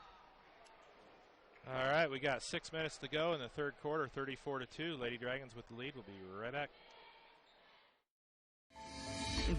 All right, we got 6 minutes to go in the third quarter, 34-2. Lady Dragons with the lead. We'll be right back.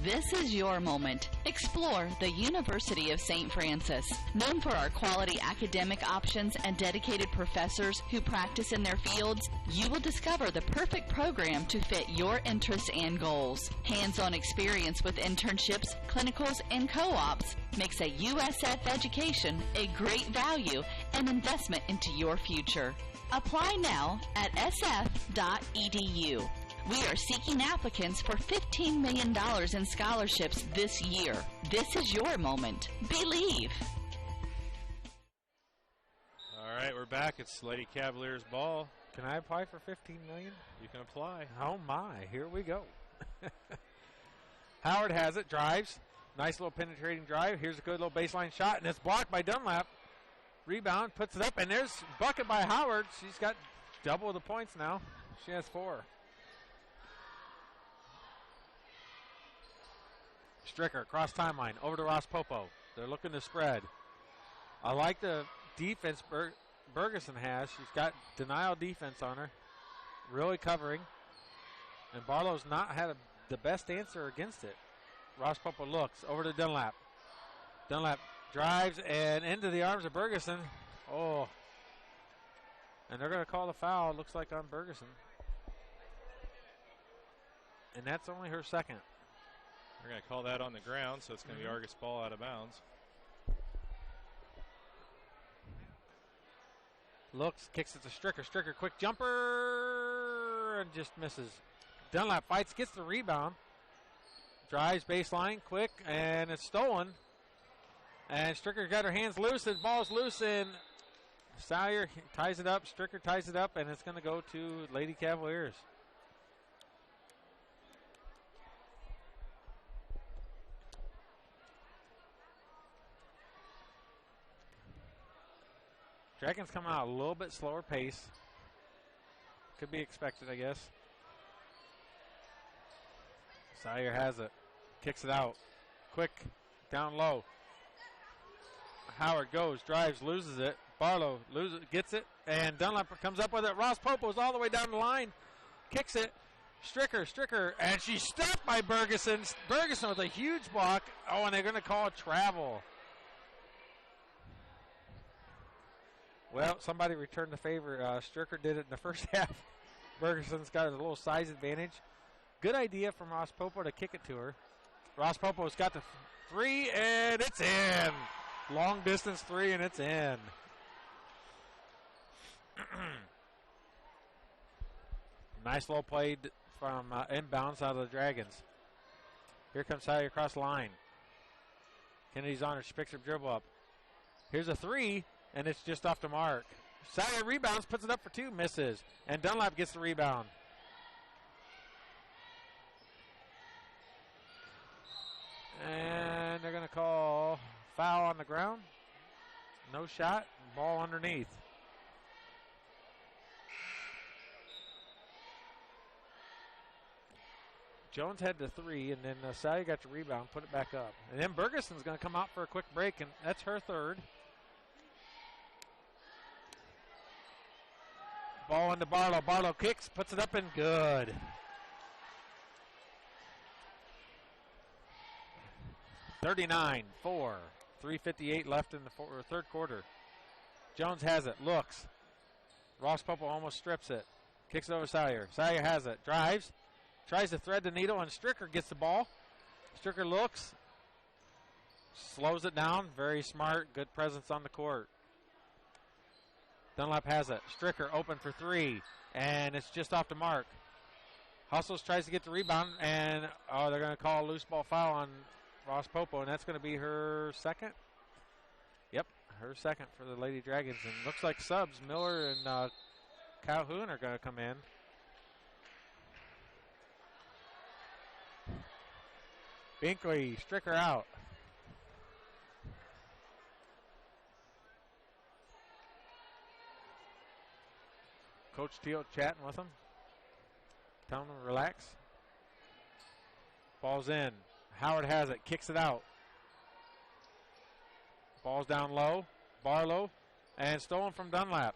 This is your moment. Explore the University of St. Francis. Known for our quality academic options and dedicated professors who practice in their fields, you will discover the perfect program to fit your interests and goals. Hands-on experience with internships, clinicals, and co-ops makes a USF education a great value and investment into your future. Apply now at sf.edu. We are seeking applicants for $15 million in scholarships this year. This is your moment. Believe. All right, we're back. It's Lady Cavaliers ball. Can I apply for $15 million? You can apply. Oh, my. Here we go. Howard has it, drives. Nice little penetrating drive. Here's a good little baseline shot, and it's blocked by Dunlap. Rebound, puts it up, and there's bucket by Howard. She's got double the points now. She has 4. Stricker, cross timeline, over to Ross Popo. They're looking to spread. I like the defense Bergeson has. She's got denial defense on her. Really covering. And Barlow's not had the best answer against it. Ross Popo looks, over to Dunlap. Dunlap drives and into the arms of Bergeson. Oh. And they're going to call the foul, looks like on Bergeson. And that's only her second. We're going to call that on the ground, so it's going to be Argos ball out of bounds. Looks, kicks it to Stricker. Stricker, quick jumper, and just misses. Dunlap fights, gets the rebound. Drives baseline, quick, and it's stolen. And Stricker got her hands loose, and ball's loose, and Salyer ties it up. Stricker ties it up, and it's going to go to Lady Cavaliers. Dragons come out a little bit slower pace. Could be expected, I guess. Salyer has it. Kicks it out. Quick, down low. Howard goes, drives, loses it. Barlow gets it, and Dunlap comes up with it. Ross Popo's all the way down the line. Kicks it. Stricker, and she's stopped by Bergeson. Bergeson with a huge block. Oh, and they're going to call a travel. Well, somebody returned the favor. Stricker did it in the first half. Bergeson's got a little size advantage. Good idea from Ross Popo to kick it to her. Ross Popo's got the 3, and it's in. Long distance 3, and it's in. Nice little play from inbounds out of the Dragons. Here comes Salyer across the line. Kennedy's on her. She picks her dribble up. Here's a 3. And it's just off the mark. Salyer rebounds, puts it up for 2, misses. And Dunlap gets the rebound. And they're going to call foul on the ground. No shot, ball underneath. Jones had the 3, and then Salyer got the rebound, put it back up. And then Bergeson's going to come out for a quick break, and that's her 3rd. Ball into Barlow. Barlow kicks, puts it up, and good. $39-4. 3:58 left in the third quarter. Jones has it. Looks. Ross Popo almost strips it. Kicks it over Salyer. Salyer has it. Drives. Tries to thread the needle, and Stricker gets the ball. Stricker looks. slows it down. Very smart. Good presence on the court. Dunlap has it. Stricker open for three, and it's just off the mark. Hustles, tries to get the rebound, and they're going to call a loose ball foul on Ross Popo, and that's going to be her second. Yep, her second for the Lady Dragons. And looks like subs, Miller and Calhoun are going to come in. Binkley, Stricker out. Coach Teal chatting with him. Telling him to relax. Ball's in. Howard has it. Kicks it out. Ball's down low. Barlow. And stolen from Dunlap.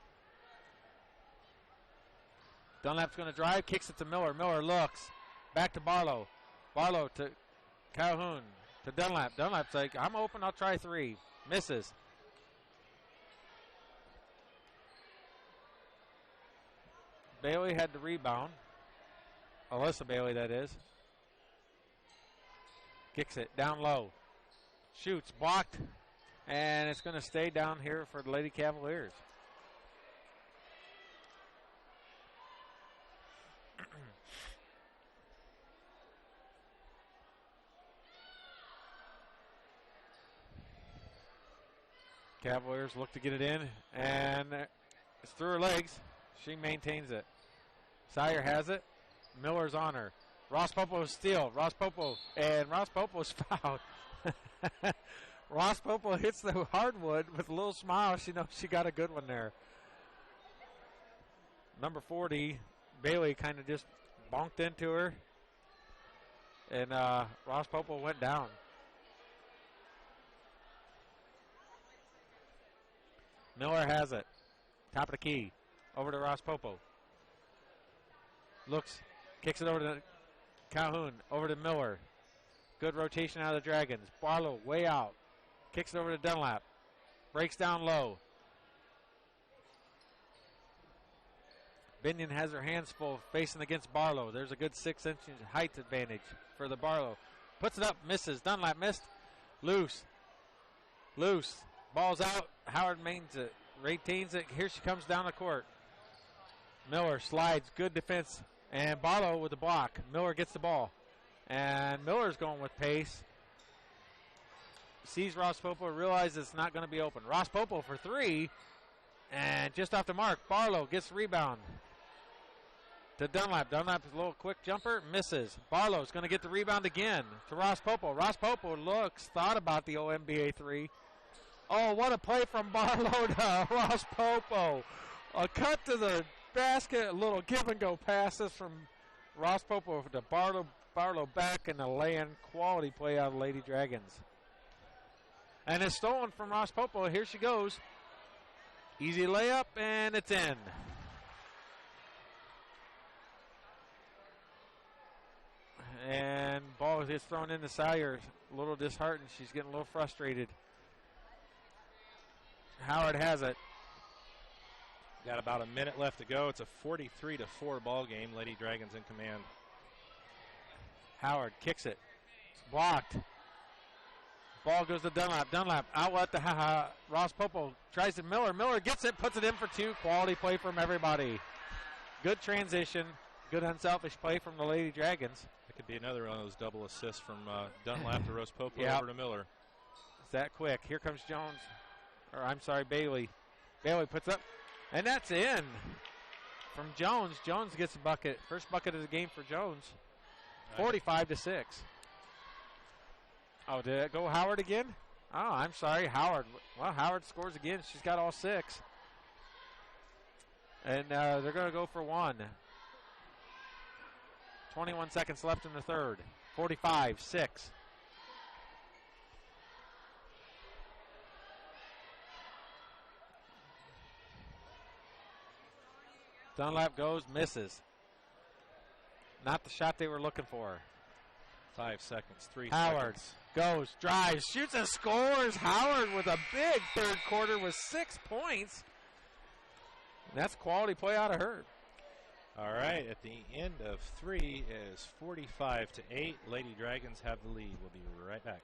Dunlap's going to drive. Kicks it to Miller. Miller looks. Back to Barlow. Barlow to Calhoun. To Dunlap. Dunlap's like, I'm open. I'll try three. Misses. Bailey had the rebound. Alyssa Bailey, that is. Kicks it down low. Shoots. Blocked. And it's going to stay down here for the Lady Cavaliers. Cavaliers look to get it in, and it's through her legs. She maintains it. Sire has it. Miller's on her. Ross Popo's steal. Ross Popo's fouled. Ross Popo hits the hardwood with a little smile. She knows she got a good one there. Number 40, Bailey, kind of just bonked into her, and Ross Popo went down. Miller has it. Top of the key. Over to Ross Popo. Looks. Kicks it over to Calhoun. Over to Miller. Good rotation out of the Dragons. Barlow way out. Kicks it over to Dunlap. Breaks down low. Binion has her hands full facing against Barlow. There's a good 6 inch height advantage for the Barlow. Puts it up. Misses. Dunlap missed. Loose. Loose. Ball's out. Howard retains it. Here she comes down the court. Miller slides. Good defense. And Barlow with the block. Miller gets the ball. And Miller's going with pace. Sees Ross Popo. Realizes it's not going to be open. Ross Popo for three. And just off the mark. Barlow gets the rebound. To Dunlap. Dunlap's a little quick jumper. Misses. Barlow's going to get the rebound again. To Ross Popo. Ross Popo thought about the OMBA three. Oh, what a play from Barlow to Ross Popo. A cut to the basket, a little give and go passes from Ross Popo to Barlow. Barlow back and a lay-in quality play out of Lady Dragons. And it's stolen from Ross Popo. Here she goes. Easy layup, and it's in. And ball gets thrown into Sire. A little disheartened. She's getting a little frustrated. Howard has it. Got about a minute left to go. It's a 43-4 ball game. Lady Dragons in command. Howard kicks it. It's blocked. Ball goes to Dunlap. Dunlap outlet to Ross Popo. Tries to Miller. Miller gets it, puts it in for two. Quality play from everybody. Good transition. Good unselfish play from the Lady Dragons. It could be another one of those double assists from Dunlap to Ross Popo over to Miller. It's that quick. Here comes Jones. Or I'm sorry, Bailey. Bailey puts up. And that's in from Jones. Jones gets a bucket. First bucket of the game for Jones. 45-6. Oh, did it go Howard again? Oh, I'm sorry, Howard. Well, Howard scores again. She's got all six. And they're going to go for one. 21 seconds left in the third. 45-6. Dunlap goes, misses. Not the shot they were looking for. 5 seconds, 3 Howard seconds. Goes, drives, shoots and scores. Howard with a big third quarter with 6 points. And that's quality play out of her. All right, at the end of 3 is 45-8. Lady Dragons have the lead. We'll be right back.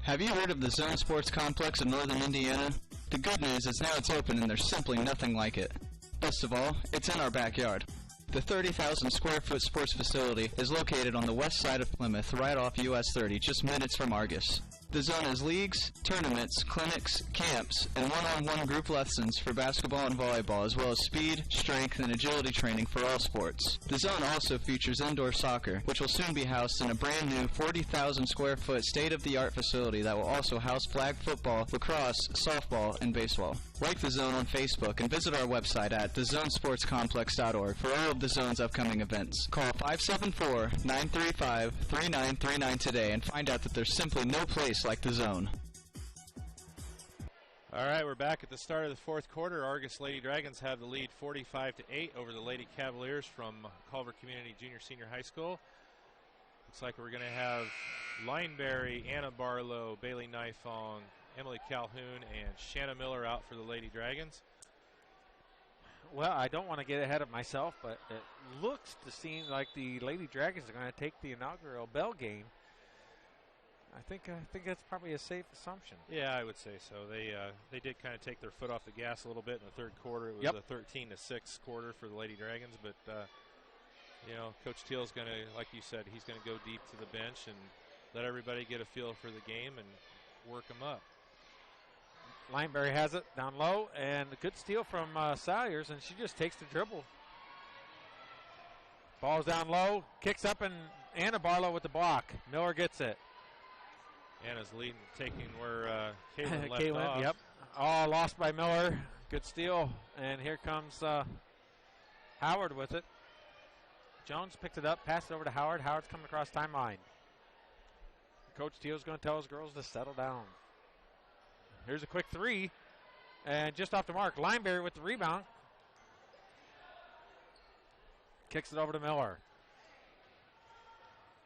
Have you heard of the Zone Sports Complex in northern Indiana? The good news is now it's open and there's simply nothing like it. Best of all, it's in our backyard. The 30,000 square foot sports facility is located on the west side of Plymouth, right off US 30, just minutes from Argos. The zone has leagues, tournaments, clinics, camps, and one-on-one group lessons for basketball and volleyball, as well as speed, strength, and agility training for all sports. The zone also features indoor soccer, which will soon be housed in a brand new 40,000 square foot state-of-the-art facility that will also house flag football, lacrosse, softball, and baseball. Like the zone on Facebook and visit our website at thezonesportscomplex.org for all of the zone's upcoming events. Call 574-935-3939 today and find out that there's simply no place like the zone. All right, we're back at the start of the fourth quarter. Argos Lady Dragons have the lead 45-8 over the Lady Cavaliers from Culver Community Junior Senior High School. Looks like we're going to have Lineberry, Anna Barlow, Bailey Nifong, Emily Calhoun, and Shanna Miller out for the Lady Dragons. Well, I don't want to get ahead of myself, but it looks to seem like the Lady Dragons are going to take the inaugural bell game. I think that's probably a safe assumption. Yeah, I would say so. They did kind of take their foot off the gas a little bit in the third quarter. It was a 13-6 quarter for the Lady Dragons, but Coach Teal's going to, like you said, he's going to go deep to the bench and let everybody get a feel for the game and work them up. Lineberry has it down low, and a good steal from Salyers, and she just takes the dribble. Ball's down low, kicks up, and Anna Barlow with the block. Miller gets it. Anna's leading, taking where Caitlin left off. Yep. Oh, lost by Miller. Good steal. And here comes Howard with it. Jones picked it up, passed it over to Howard. Howard's coming across timeline. Coach Teal's going to tell his girls to settle down. Here's a quick three. And just off the mark, Lineberry with the rebound. Kicks it over to Miller.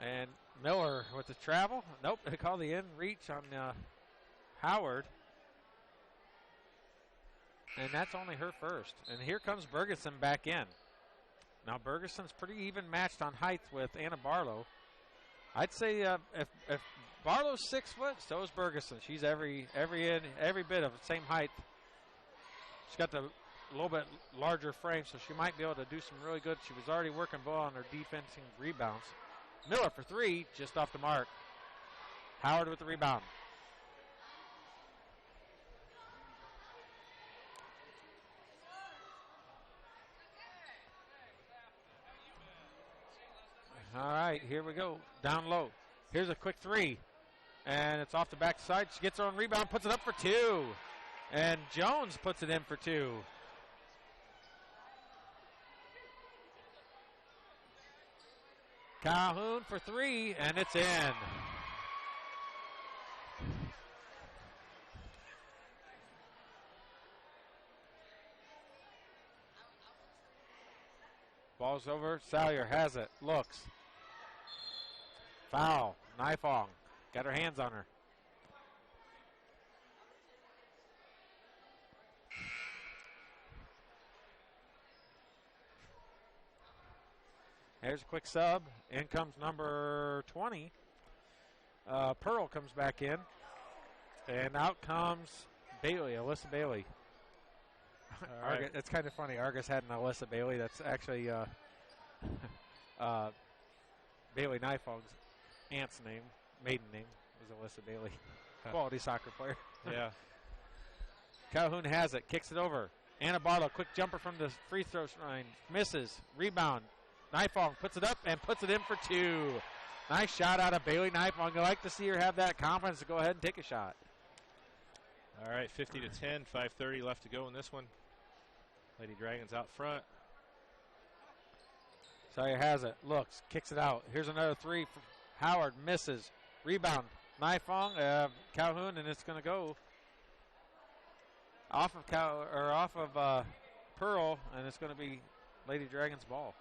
And Miller with the travel. Nope, they call the in reach on Howard. And that's only her first. And here comes Bergeson back in. Now Bergeson's pretty even matched on height with Anna Barlow. I'd say if Barlow's 6 foot, so is Bergeson. She's every bit of the same height. She's got the little bit larger frame, so she might be able to do some really good. She was already working well on her defensive rebounds. Miller for three, just off the mark. Howard with the rebound. All right, here we go. Down low. Here's a quick three. And it's off the backside. She gets her own rebound, puts it up for two. And Jones puts it in for two. Calhoun for three, and it's in. Ball's over. Salyer has it. Looks. Foul. Nifong. Got her hands on her. There's a quick sub. In comes number 20. Pearl comes back in. And out comes Bailey, Alyssa Bailey. Right. It's kind of funny. Argos had an Alyssa Bailey. That's actually Bailey Nifong's aunt's name, maiden name, was Alyssa Bailey. Quality soccer player. Yeah. Calhoun has it. Kicks it over. Anna Barlow, quick jumper from the free throw line. Misses. Rebound. Nifong puts it up and puts it in for two. Nice shot out of Bailey Nifong. I like to see her have that confidence to go ahead and take a shot. All right, 50-10, 5:30 left to go in this one. Lady Dragons out front. Sawyer has it. Looks. Kicks it out. Here's another three. Howard misses. Rebound. Nifong, Calhoun, and it's going to go off of Pearl, and it's going to be Lady Dragons ball.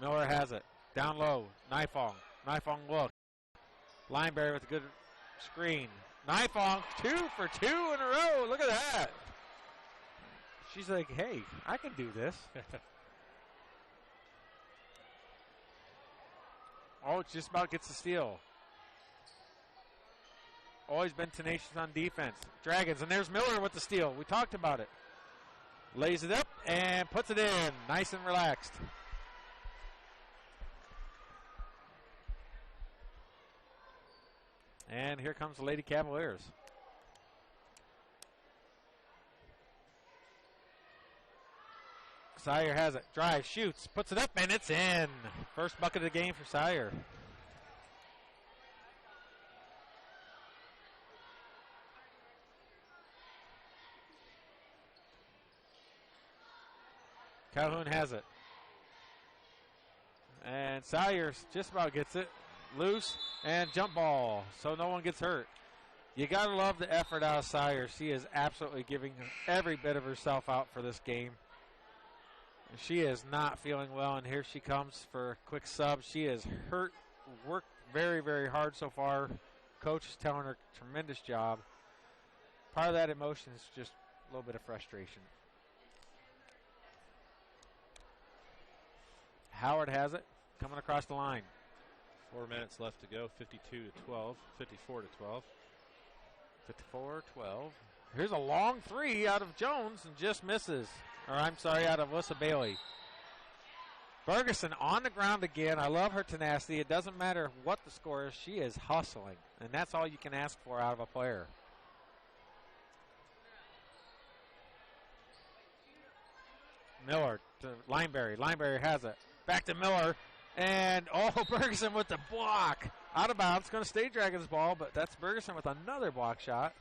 Miller has it. Down low. Nifong. Nifong look. Lineberry with a good screen. Nifong 2 for 2 in a row. Look at that. She's like, hey, I can do this. Oh, just about gets the steal. Always been tenacious on defense. Dragons, and there's Miller with the steal. We talked about it. Lays it up and puts it in. Nice and relaxed. And here comes the Lady Cavaliers. Sire has it. Drives, shoots, puts it up, and it's in. First bucket of the game for Sire. Calhoun has it. And Sire just about gets it. Loose and jump ball, so no one gets hurt. You got to love the effort out of Sire. She is absolutely giving every bit of herself out for this game. She is not feeling well, and here she comes for a quick sub. She is hurt, worked very, very hard so far. Coach is telling her tremendous job. Part of that emotion is just a little bit of frustration. Howard has it, coming across the line. 4 minutes left to go, 52-12, 54-12. 54-12. Here's a long three out of Jones and just misses. Or I'm sorry, out of Alyssa Bailey. Ferguson on the ground again. I love her tenacity. It doesn't matter what the score is. She is hustling. And that's all you can ask for out of a player. Miller to Lineberry. Lineberry has it. Back to Miller. And, Ferguson with the block. Out of bounds. Going to stay Dragons ball, but that's Ferguson with another block shot.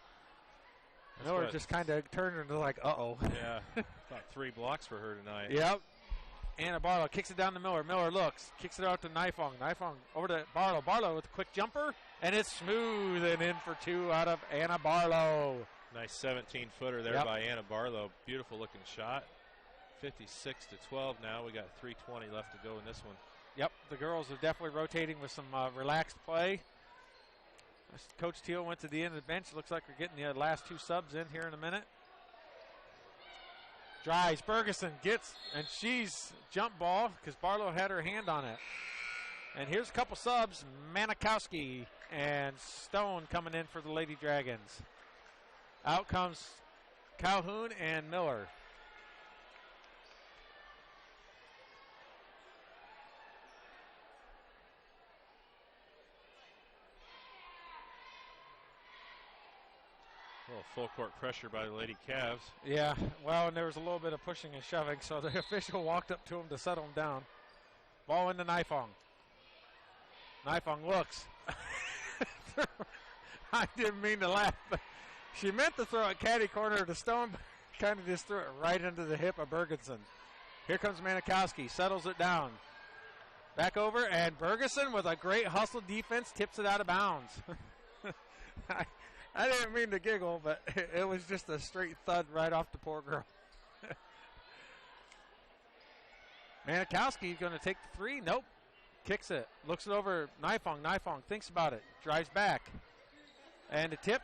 Miller just kind of turned into like, uh-oh. Yeah, about 3 blocks for her tonight. Yep. Anna Barlow kicks it down to Miller. Miller looks, kicks it out to Nifong. Nifong over to Barlow. Barlow with a quick jumper, and it's smooth and in for 2 out of Anna Barlow. Nice 17-footer there by Anna Barlow. Beautiful looking shot. 56-12 now. We got 3:20 left to go in this one. Yep, the girls are definitely rotating with some relaxed play. Coach Teal went to the end of the bench. Looks like we're getting the last 2 subs in here in a minute. Drives, Ferguson gets, and she's jump ball because Barlow had her hand on it. And here's a couple subs, Manikowski and Stone coming in for the Lady Dragons. Out comes Calhoun and Miller. A little full court pressure by the Lady Cavs. Yeah, well, and there was a little bit of pushing and shoving, so the official walked up to him to settle him down. Ball into Nifong. Nifong looks. I didn't mean to laugh, but she meant to throw it caddy corner to Stone, but kind of just threw it right into the hip of Bergensen. Here comes Manikowski, settles it down. Back over, and Bergensen with a great hustle defense tips it out of bounds. I didn't mean to giggle, but it was just a straight thud right off the poor girl. Manikowski going to take the 3. Nope. Kicks it. Looks it over. Nifong. Nifong thinks about it. Drives back. And a tip.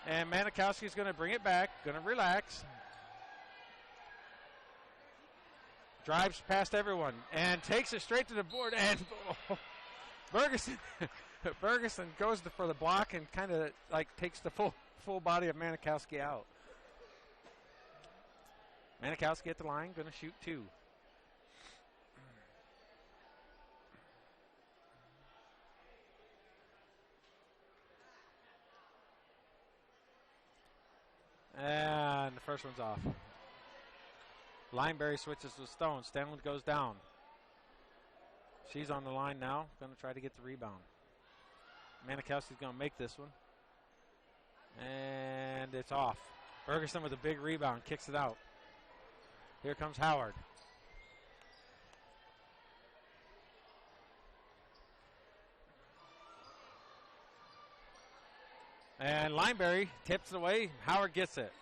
And Manikowski's going to bring it back. Going to relax. Drives past everyone. And takes it straight to the board. And Ferguson goes for the block and kind of like takes the full body of Manikowski out. Manikowski at the line, going to shoot 2. And the first one's off. Lineberry switches with Stone. Stanley goes down. She's on the line now, going to try to get the rebound. Manikowski's going to make this one. And it's off. Ferguson with a big rebound, kicks it out. Here comes Howard. And Lineberry tips it away. Howard gets it.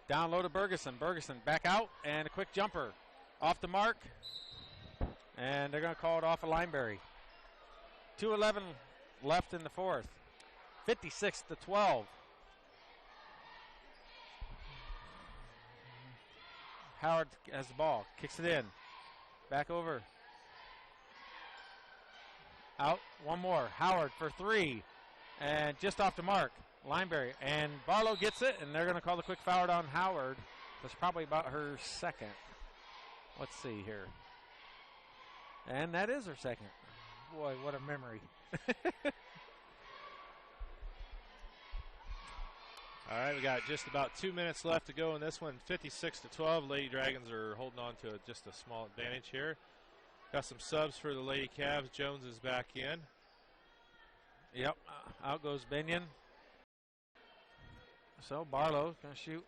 Down low to Bergeson. Bergeson back out and a quick jumper. Off the mark. And they're going to call it off of Lineberry. 2:11 left in the fourth. 56-12. Howard has the ball. Kicks it in. Back over. Out. One more. Howard for three. And just off the mark. Lineberry. And Barlow gets it, and they're going to call the quick foul on Howard. That's probably about her second. Let's see here. And that is her second. Boy, what a memory. All right, we got just about 2 minutes left to go in this one. 56-12. Lady Dragons are holding on to just a small advantage here. Got some subs for the Lady Cavs. Jones is back in. Yep, out goes Binion. So Barlow going to shoot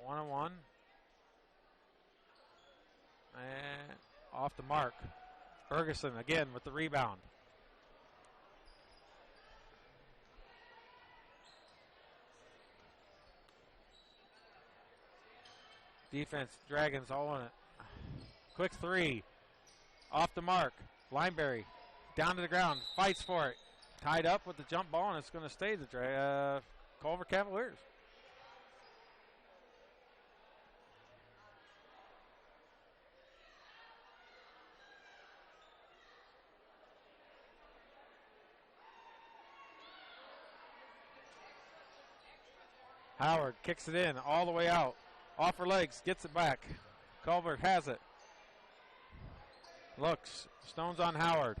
one-on-one. And off the mark. Ferguson again with the rebound. Defense, Dragons all on it. Quick three. Off the mark. Lineberry down to the ground. Fights for it. Tied up with the jump ball, and it's going to stay the Culver Cavaliers. Howard kicks it in all the way out. Off her legs, gets it back. Culver has it. Looks, Stone's on Howard.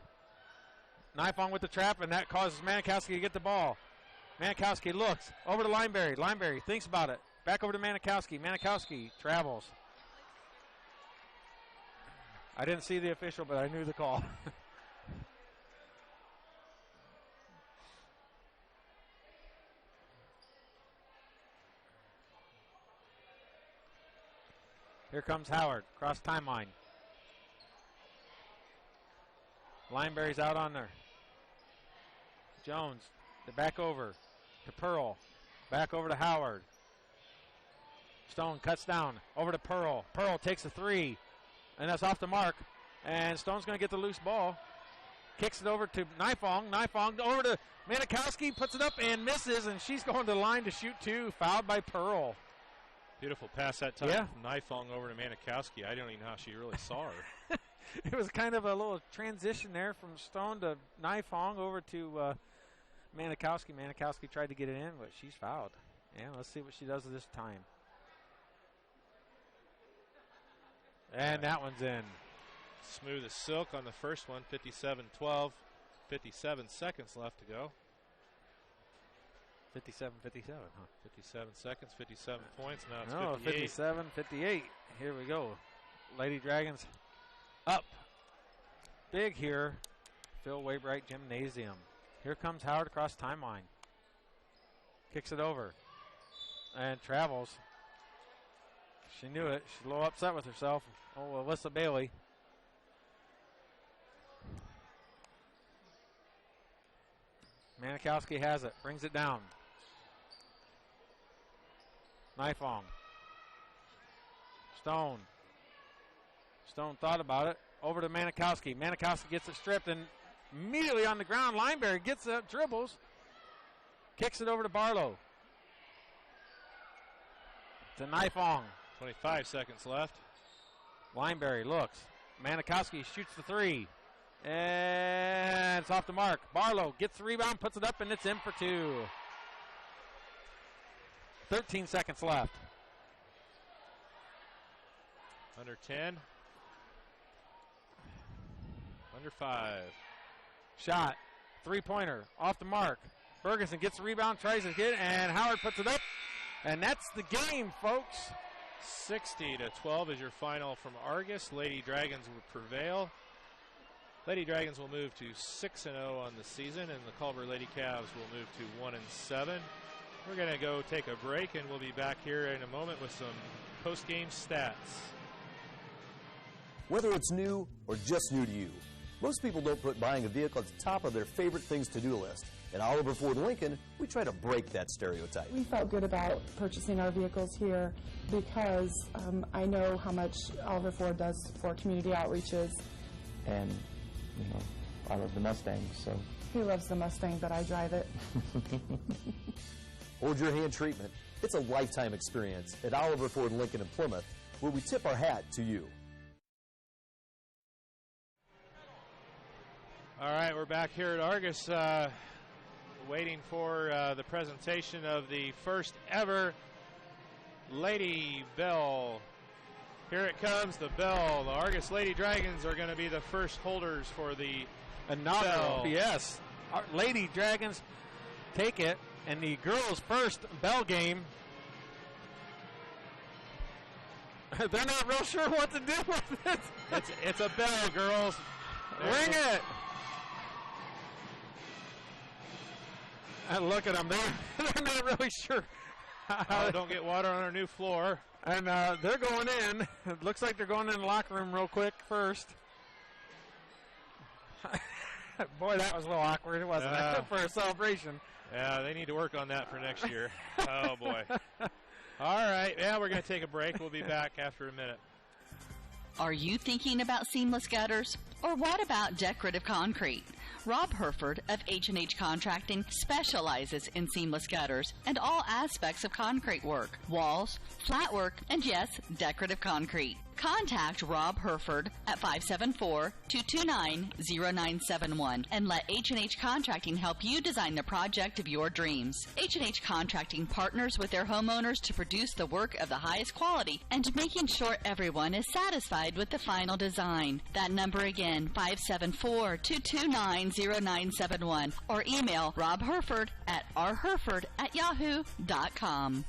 Knife on with the trap, and that causes Manikowski to get the ball. Manikowski looks, over to Lineberry. Lineberry thinks about it. Back over to Manikowski. Manikowski travels. I didn't see the official, but I knew the call. Here comes Howard, cross timeline. Lineberry's out on there. Jones, the back over to Pearl. Back over to Howard. Stone cuts down, over to Pearl. Pearl takes a three, and that's off the mark. And Stone's going to get the loose ball. Kicks it over to Nifong. Nifong over to Manikowski, puts it up and misses, and she's going to the line to shoot two. Fouled by Pearl. Beautiful pass that time Yeah. from Nifong over to Manikowski. I don't even know how she really saw her. It was kind of a little transition there from Stone to Nifong over to Manikowski. Manikowski tried to get it in, but she's fouled. And let's see what she does this time. And that one's in. Smooth as silk on the first one, 57-12. 57 seconds left to go. 57, huh? 57 seconds, 57 points. Now it's No, 58. 57, 58. Here we go. Lady Dragons up big here. Phil Waybright Gymnasium. Here comes Howard across timeline. Kicks it over. And travels. She knew it. She's a little upset with herself. Oh, Alyssa Bailey. Manikowski has it. Brings it down. Nifong. Stone. Stone thought about it. Over to Manikowski. Manikowski gets it stripped and immediately on the ground. Lineberry gets it, dribbles. Kicks it over to Barlow. To Nifong. 25 seconds left. Lineberry looks. Manikowski shoots the three. And it's off the mark. Barlow gets the rebound, puts it up, and it's in for two. 13 seconds left. Under 10. Under 5. Shot. Three-pointer. Off the mark. Ferguson gets the rebound, tries to hit, and Howard puts it up. And that's the game, folks. 60-12 is your final from Argos. Lady Dragons will prevail. Lady Dragons will move to 6-0 on the season, and the Culver Lady Cavs will move to 1-7. We're going to go take a break, and we'll be back here in a moment with some post-game stats. Whether it's new or just new to you, most people don't put buying a vehicle at the top of their favorite things to-do list. At Oliver Ford Lincoln, we try to break that stereotype. We felt good about purchasing our vehicles here because I know how much Oliver Ford does for community outreaches. And, you know, I love the Mustang, so. He loves the Mustang, but I drive it. Hold your hand treatment. It's a lifetime experience at Oliver Ford Lincoln in Plymouth, where we tip our hat to you. All right, we're back here at Argos, waiting for the presentation of the first ever Lady Bell. Here it comes, the bell. The Argos Lady Dragons are going to be the first holders for the inaugural. bell. Yes, our Lady Dragons take it, and the girls' first bell game. They're not real sure what to do with it. It's a bell, girls. Ring it. And look at them. They're not really sure. Don't get water on our new floor. And they're going in. It looks like they're going in the locker room real quick first. Boy, that was a little awkward, wasn't it, for a celebration? Yeah, they need to work on that for next year. Oh, boy. All right. Yeah, we're going to take a break. We'll be back after a minute. Are you thinking about seamless gutters? Or what about decorative concrete? Rob Herford of H&H Contracting specializes in seamless gutters and all aspects of concrete work, walls, flat work, and yes, decorative concrete. Contact Rob Herford at 574-229-0971 and let H&H Contracting help you design the project of your dreams. H&H Contracting partners with their homeowners to produce the work of the highest quality and making sure everyone is satisfied with the final design. That number again, 574-229-0971 or email Rob Herford at rherford@yahoo.com.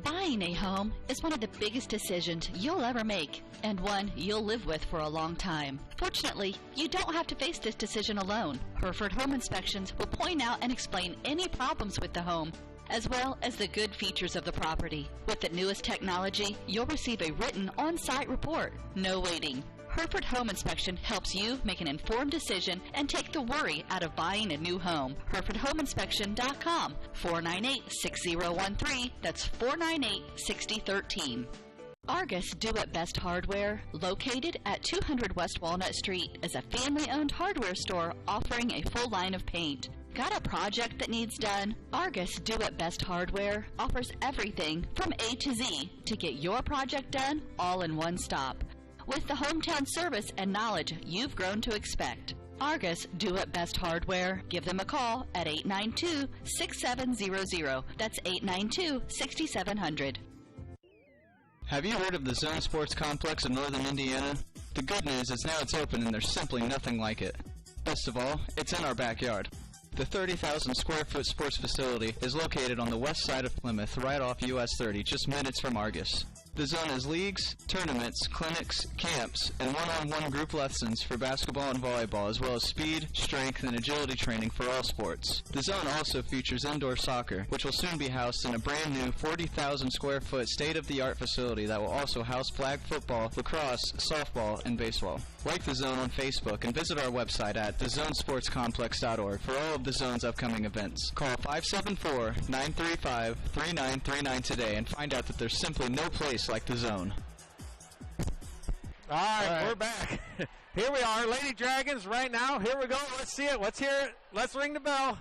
Buying a home is one of the biggest decisions you'll ever make, and one you'll live with for a long time. Fortunately, you don't have to face this decision alone. Herford Home Inspections will point out and explain any problems with the home, as well as the good features of the property. With the newest technology, you'll receive a written on-site report. No waiting. Herford Home Inspection helps you make an informed decision and take the worry out of buying a new home. HerfordHomeInspection.com, 498-6013. That's 498-6013. Argos Do It Best Hardware, located at 200 West Walnut Street, is a family-owned hardware store offering a full line of paint. Got a project that needs done? Argos Do It Best Hardware offers everything from A to Z to get your project done all in one stop, with the hometown service and knowledge you've grown to expect. Argos Do It Best Hardware. Give them a call at 892-6700. That's 892-6700. Have you heard of the Zone Sports Complex in Northern Indiana? The good news is now it's open and there's simply nothing like it. Best of all, it's in our backyard. The 30,000 square foot sports facility is located on the west side of Plymouth, right off US 30, just minutes from Argos. The zone has leagues, tournaments, clinics, camps, and one-on-one group lessons for basketball and volleyball, as well as speed, strength, and agility training for all sports. The zone also features indoor soccer, which will soon be housed in a brand new 40,000 square foot state-of-the-art facility that will also house flag football, lacrosse, softball, and baseball. Like the zone on Facebook and visit our website at thezonesportscomplex.org for all of the zone's upcoming events. Call 574-935-3939 today and find out that there's simply no place like the zone. All right, we're back. Here we are, Lady Dragons right now. Here we go. Let's see it. Let's hear it. Let's ring the bell.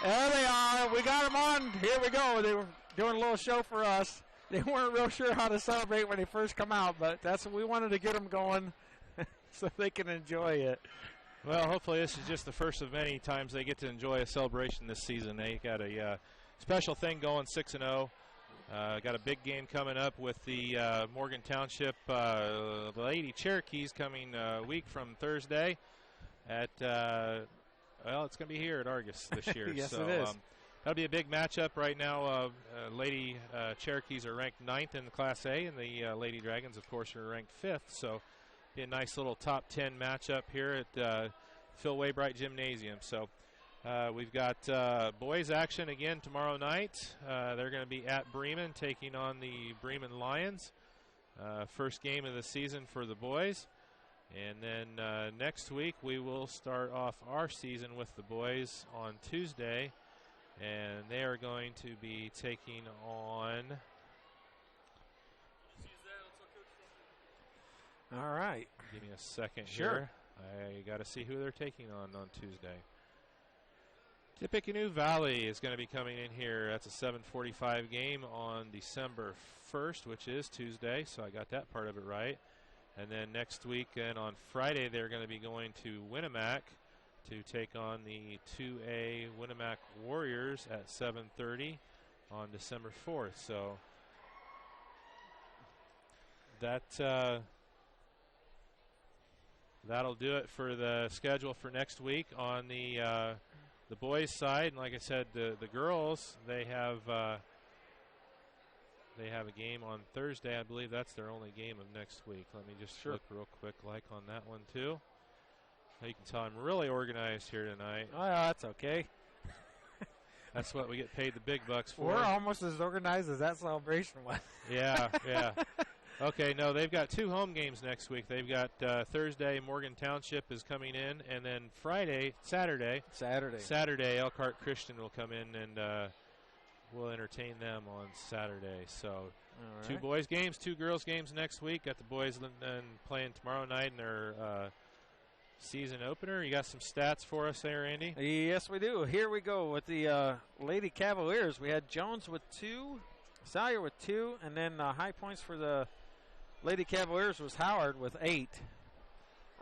There they are. We got them on. Here we go. They were doing a little show for us. They weren't real sure how to celebrate when they first come out, but that's what we wanted to get them going so they can enjoy it. Well, hopefully this is just the first of many times they get to enjoy a celebration this season. They got a special thing going, 6-0. Got a big game coming up with the Morgan Township Lady Cherokees coming a week from Thursday at, well, it's going to be here at Argos this year. Yes, so, it is. That'll be a big matchup right now. Lady Cherokees are ranked 9th in the Class A, and the Lady Dragons, of course, are ranked 5th. So be a nice little top 10 matchup here at Phil Waybright Gymnasium. So we've got boys action again tomorrow night. They're going to be at Bremen, taking on the Bremen Lions. First game of the season for the boys. And then next week we will start off our season with the boys on Tuesday. And they are going to be taking on... All right. Give me a second Sure. here. I got to see who they're taking on Tuesday. Tippecanoe Valley is going to be coming in here. That's a 7:45 game on December 1st, which is Tuesday, so I got that part of it right. And then next week and on Friday, they're going to be going to Winnemac to take on the 2A Winnemac Warriors at 7:30 on December 4th. So that'll do it for the schedule for next week on the boys' side. And like I said, the girls, they have a game on Thursday. I believe that's their only game of next week. Let me just look real quick on that one too. You can tell I'm really organized here tonight. Oh, yeah, that's okay. That's what we get paid the big bucks for. We're almost as organized as that celebration was. Yeah. Okay, no, they've got 2 home games next week. They've got Thursday, Morgan Township is coming in, and then Saturday, Elkhart Christian will come in and we'll entertain them on Saturday. So 2 boys games, 2 girls games next week. Got the boys then playing tomorrow night in their season opener. You got some stats for us there, Andy? Yes, we do. Here we go with the Lady Cavaliers. We had Jones with 2, Salyer with 2, and then high points for the Lady Cavaliers was Howard with 8.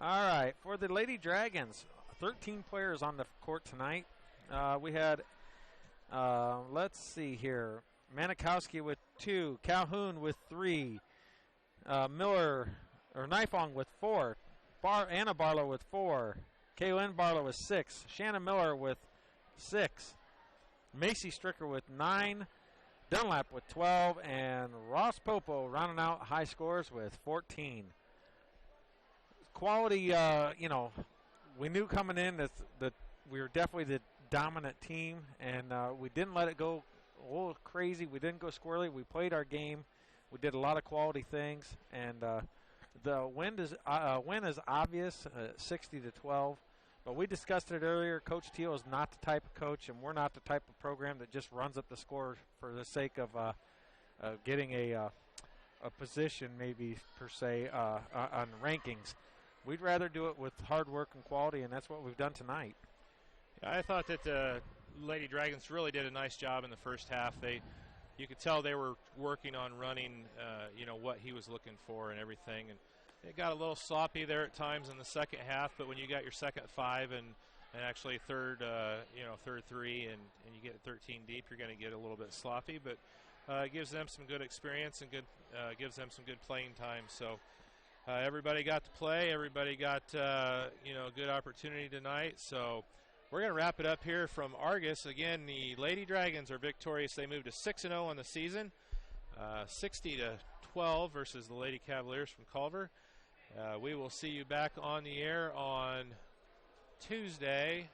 All right, for the Lady Dragons, 13 players on the court tonight. We had, let's see here, Manikowski with 2, Calhoun with 3, Nifong with 4, Anna Barlow with 4, Kaylin Barlow with 6, Shannon Miller with 6, Macy Stricker with 9, Dunlap with 12, and Ross Popo rounding out high scores with 14. Quality, we knew coming in that we were definitely the dominant team, and we didn't let it go a little crazy. We didn't go squirrely. We played our game. We did a lot of quality things, and the win is obvious, 60-12. But we discussed it earlier. Coach Teal is not the type of coach, and we're not the type of program that just runs up the score for the sake of getting a position, maybe per se, on rankings. We'd rather do it with hard work and quality, and that's what we've done tonight. I thought that the Lady Dragons really did a nice job in the first half. You could tell they were working on running, what he was looking for and everything. And it got a little sloppy there at times in the second half. But when you got your second 5 and actually third 3 and you get 13 deep, you're going to get a little bit sloppy. But it gives them some good experience and gives them some good playing time. So everybody got to play. Everybody got good opportunity tonight. So we're going to wrap it up here from Argos. Again, the Lady Dragons are victorious. They moved to 6-0 on the season, 60-12 versus the Lady Cavaliers from Culver. We will see you back on the air on Tuesday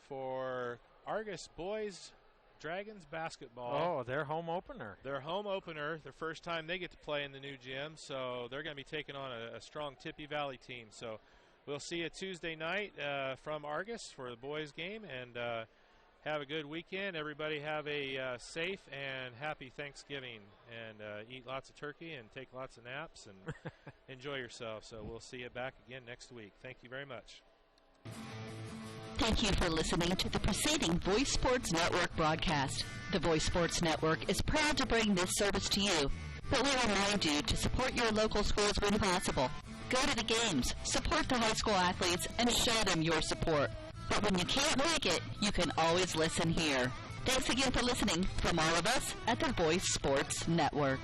for Argos Boys Dragons basketball. Oh, their home opener. Their home opener, their first time they get to play in the new gym. So they're going to be taking on a strong Tippy Valley team. So we'll see you Tuesday night from Argos for the boys game, and have a good weekend. Everybody have a safe and happy Thanksgiving, and eat lots of turkey and take lots of naps and enjoy yourself. So we'll see you back again next week. Thank you very much. Thank you for listening to the preceding Voice Sports Network broadcast. The Voice Sports Network is proud to bring this service to you, but we remind you to support your local schools when possible. Go to the games, support the high school athletes, and show them your support. But when you can't make it, you can always listen here. Thanks again for listening from all of us at the Voice Sports Network.